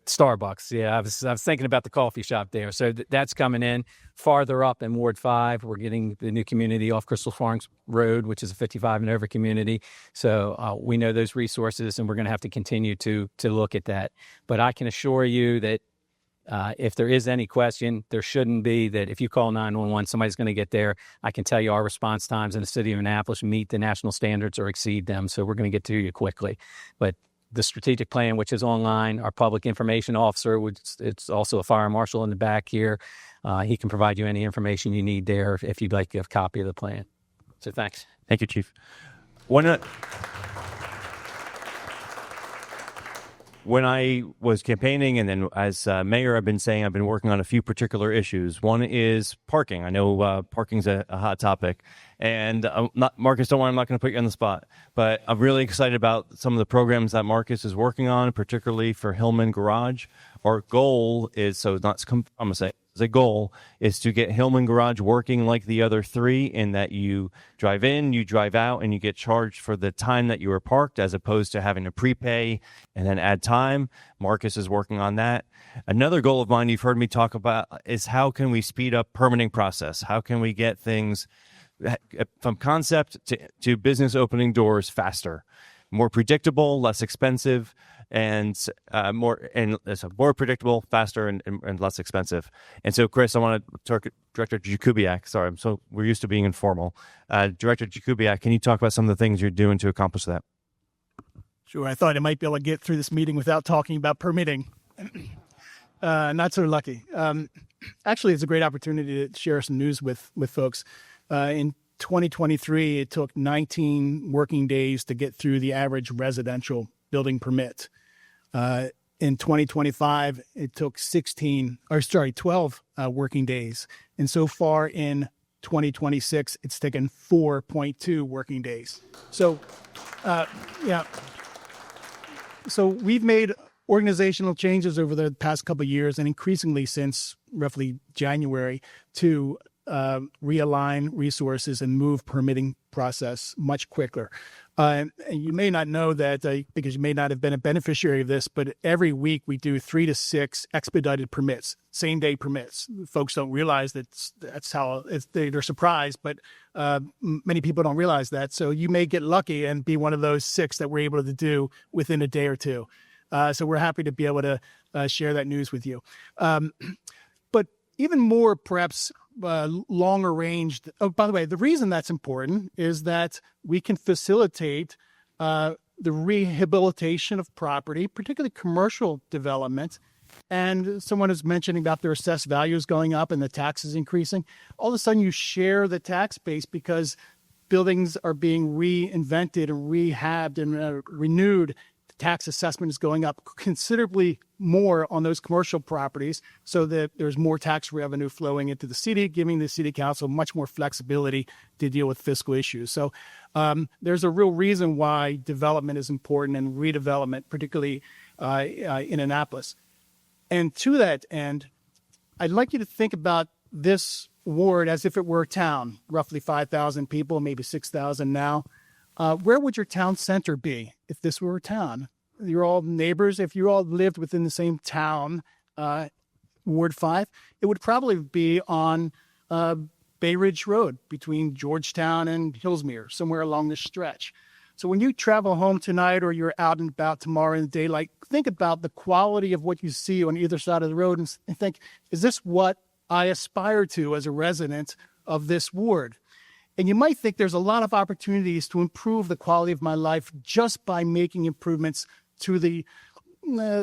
[SPEAKER 22] Starbucks. Yeah, I was thinking about the coffee shop there. So that's coming in. Farther up in Ward 5, we're getting the new community off Crystal Farms Road, which is a 55 and over community. So we know those resources, and we're going to have to continue to look at that. But I can assure you that if there is any question, there shouldn't be, that if you call 911, somebody's going to get there. I can tell you our response times in the city of Annapolis meet the national standards or exceed them, so we're going to get to you quickly. But the strategic plan, which is online, our public information officer, which it's also a fire marshal in the back here, he can provide you any information you need there if you'd like a copy of the plan. So thanks.
[SPEAKER 3] Thank you, Chief. When I was campaigning, and then as mayor, I've been saying I've been working on a few particular issues. One is parking. I know parking's a hot topic. And Marcus, don't worry, I'm not going to put you on the spot. But I'm really excited about some of the programs that Marcus is working on, particularly for Hillman Garage. Our goal is, the goal is to get Hillman Garage working like the other three, in that you drive in, you drive out, and you get charged for the time that you were parked, as opposed to having to prepay and then add time. Marcus is working on that. Another goal of mine you've heard me talk about is how can we speed up permitting process? How can we get things from concept to business opening doors faster, more predictable, less expensive, and more predictable, faster, and less expensive. And so, Chris, I want to talk Director Jakubiak. Sorry, we're used to being informal. Director Jakubiak, can you talk about some of the things you're doing to accomplish that?
[SPEAKER 17] Sure. I thought I might be able to get through this meeting without talking about permitting. Not so lucky. Actually, it's a great opportunity to share some news with folks. In 2023, it took 19 working days to get through the average residential building permit. In 2025, it took 12 working days. And so far in 2026, it's taken 4.2 working days. So, yeah. So we've made organizational changes over the past couple of years, and increasingly since roughly January, to realign resources and move permitting process much quicker. And you may not know that because you may not have been a beneficiary of this, but every week we do 3 to 6 expedited permits, same day permits. Folks don't realize that's how they're surprised, but many people don't realize that. So you may get lucky and be one of those 6 that we're able to do within a day or two. So we're happy to be able to share that news with you. But even more, perhaps, longer range. Oh, by the way, the reason that's important is that we can facilitate the rehabilitation of property, particularly commercial development. And someone is mentioning about their assessed values going up and the taxes increasing. All of a sudden, you share the tax base because buildings are being reinvented and rehabbed and renewed. Tax assessment is going up considerably more on those commercial properties so that there's more tax revenue flowing into the city, giving the city council much more flexibility to deal with fiscal issues. So there's a real reason why development is important and redevelopment, particularly in Annapolis. And to that end, I'd like you to think about this ward as if it were a town, roughly 5,000 people, maybe 6,000 now. Where would your town center be if this were a town? You're all neighbors. If you all lived within the same town, Ward 5, it would probably be on Bay Ridge Road between Georgetown and Hillsmere, somewhere along this stretch. So when you travel home tonight or you're out and about tomorrow in the daylight, think about the quality of what you see on either side of the road and think, is this what I aspire to as a resident of this ward? And you might think there's a lot of opportunities to improve the quality of my life just by making improvements to the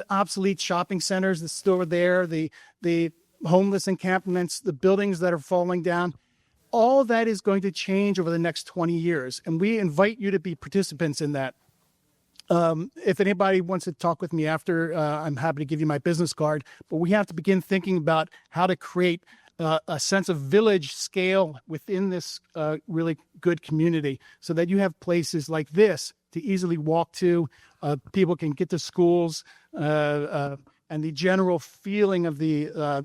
[SPEAKER 17] obsolete shopping centers that's still there, the homeless encampments, the buildings that are falling down. All that is going to change over the next 20 years. And we invite you to be participants in that. If anybody wants to talk with me after, I'm happy to give you my business card. But we have to begin thinking about how to create a sense of village scale within this really good community so that you have places like this to easily walk to. People can get to schools, and the general feeling of the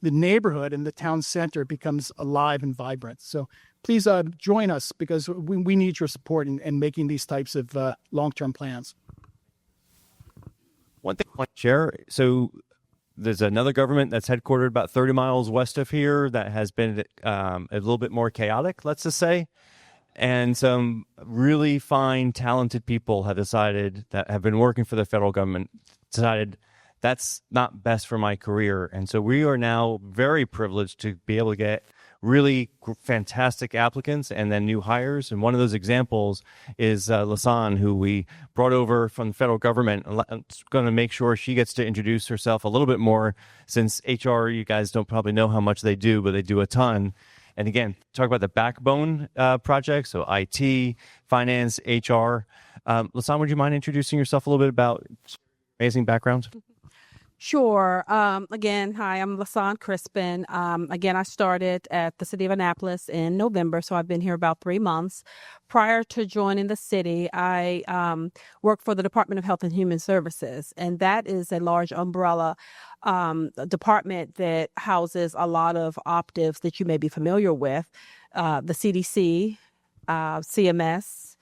[SPEAKER 17] neighborhood and the town center becomes alive and vibrant. So please join us because we need your support in making these types of long-term plans.
[SPEAKER 3] One thing I want to share, so there's another government that's headquartered about 30 miles west of here that has been a little bit more chaotic, let's just say. And some really fine, talented people have decided that have been working for the federal government, decided that's not best for my career. And so we are now very privileged to be able to get really fantastic applicants and then new hires. And one of those examples is Lasan, who we brought over from the federal government. I'm going to make sure she gets to introduce herself a little bit more since HR, you guys don't probably know how much they do, but they do a ton. And again, talk about the backbone project, so IT, finance, HR. Lasan, would you mind introducing yourself a little bit about amazing background?
[SPEAKER 11] Sure. Again, hi, I'm Lasan Crispin. Again, I started at the city of Annapolis in November, so I've been here about 3 months. Prior to joining the city, I worked for the Department of Health and Human Services, and that is a large umbrella department that houses a lot of operatives that you may be familiar with, the CDC, CMS,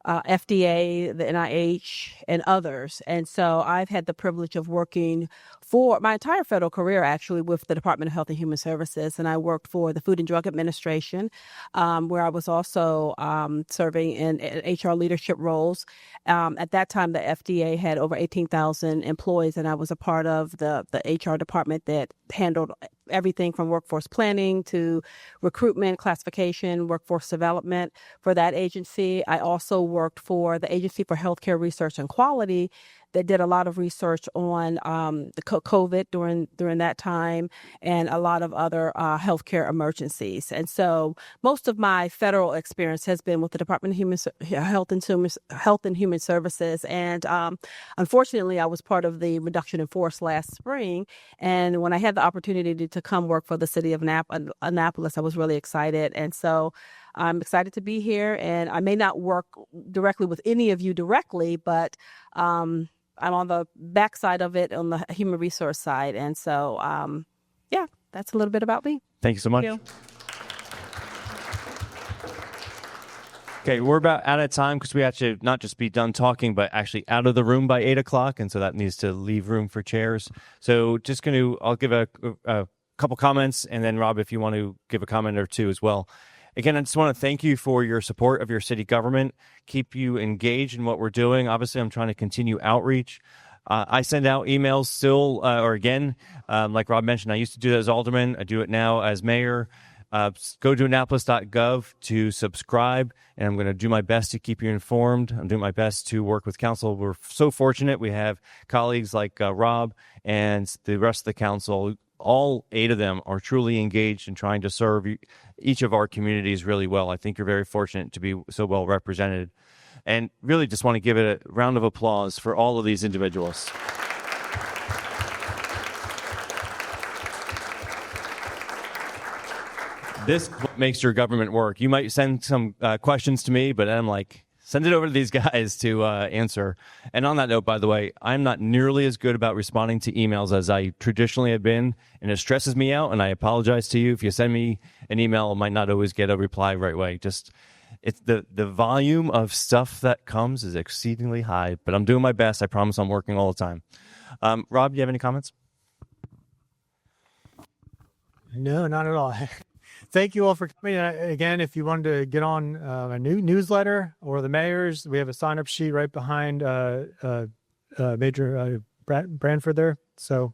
[SPEAKER 11] FDA, the NIH, and others. And so I've had the privilege of working for my entire federal career, actually, with the Department of Health and Human Services. And I worked for the Food and Drug Administration, where I was also serving in HR leadership roles. At that time, the FDA had over 18,000 employees, and I was a part of the HR department that handled everything from workforce planning to recruitment, classification, workforce development for that agency. I also worked for the Agency for Healthcare Research and Quality that did a lot of research on the COVID during that time and a lot of other healthcare emergencies. And so most of my federal experience has been with the Department of Health and Human Services. And unfortunately, I was part of the reduction in force last spring. And when I had the opportunity to come work for the city of Annapolis. I was really excited. And so I'm excited to be here. And I may not work directly with any of you directly, but I'm on the backside of it on the human resource side. And so, yeah, that's a little bit about me.
[SPEAKER 3] Thank you so much.
[SPEAKER 11] Thank you.
[SPEAKER 3] Okay, we're about out of time because we have to not just be done talking, but actually out of the room by 8 o'clock. And so that needs to leave room for chairs. So I'll give a couple comments. And then Rob, if you want to give a comment or two as well. Again, I just want to thank you for your support of your city government, keep you engaged in what we're doing. Obviously, I'm trying to continue outreach. I send out emails still, like Rob mentioned, I used to do that as alderman. I do it now as mayor. Go to Annapolis.gov to subscribe, and I'm going to do my best to keep you informed. I'm doing my best to work with council. We're so fortunate. We have colleagues like Rob and the rest of the council. All 8 of them are truly engaged in trying to serve each of our communities really well. I think you're very fortunate to be so well represented. And really just want to give it a round of applause for all of these individuals. This makes your government work. You might send some questions to me, but I'm like, send it over to these guys to answer. And on that note, by the way, I'm not nearly as good about responding to emails as I traditionally have been, and it stresses me out, and I apologize to you. If you send me an email, I might not always get a reply right away. Just it's the volume of stuff that comes is exceedingly high, but I'm doing my best. I promise I'm working all the time. Rob, do you have any comments?
[SPEAKER 2] No, not at all. Thank you all for coming. Again, if you wanted to get on a new newsletter or the mayor's, we have a sign-up sheet right behind Major Branford there. So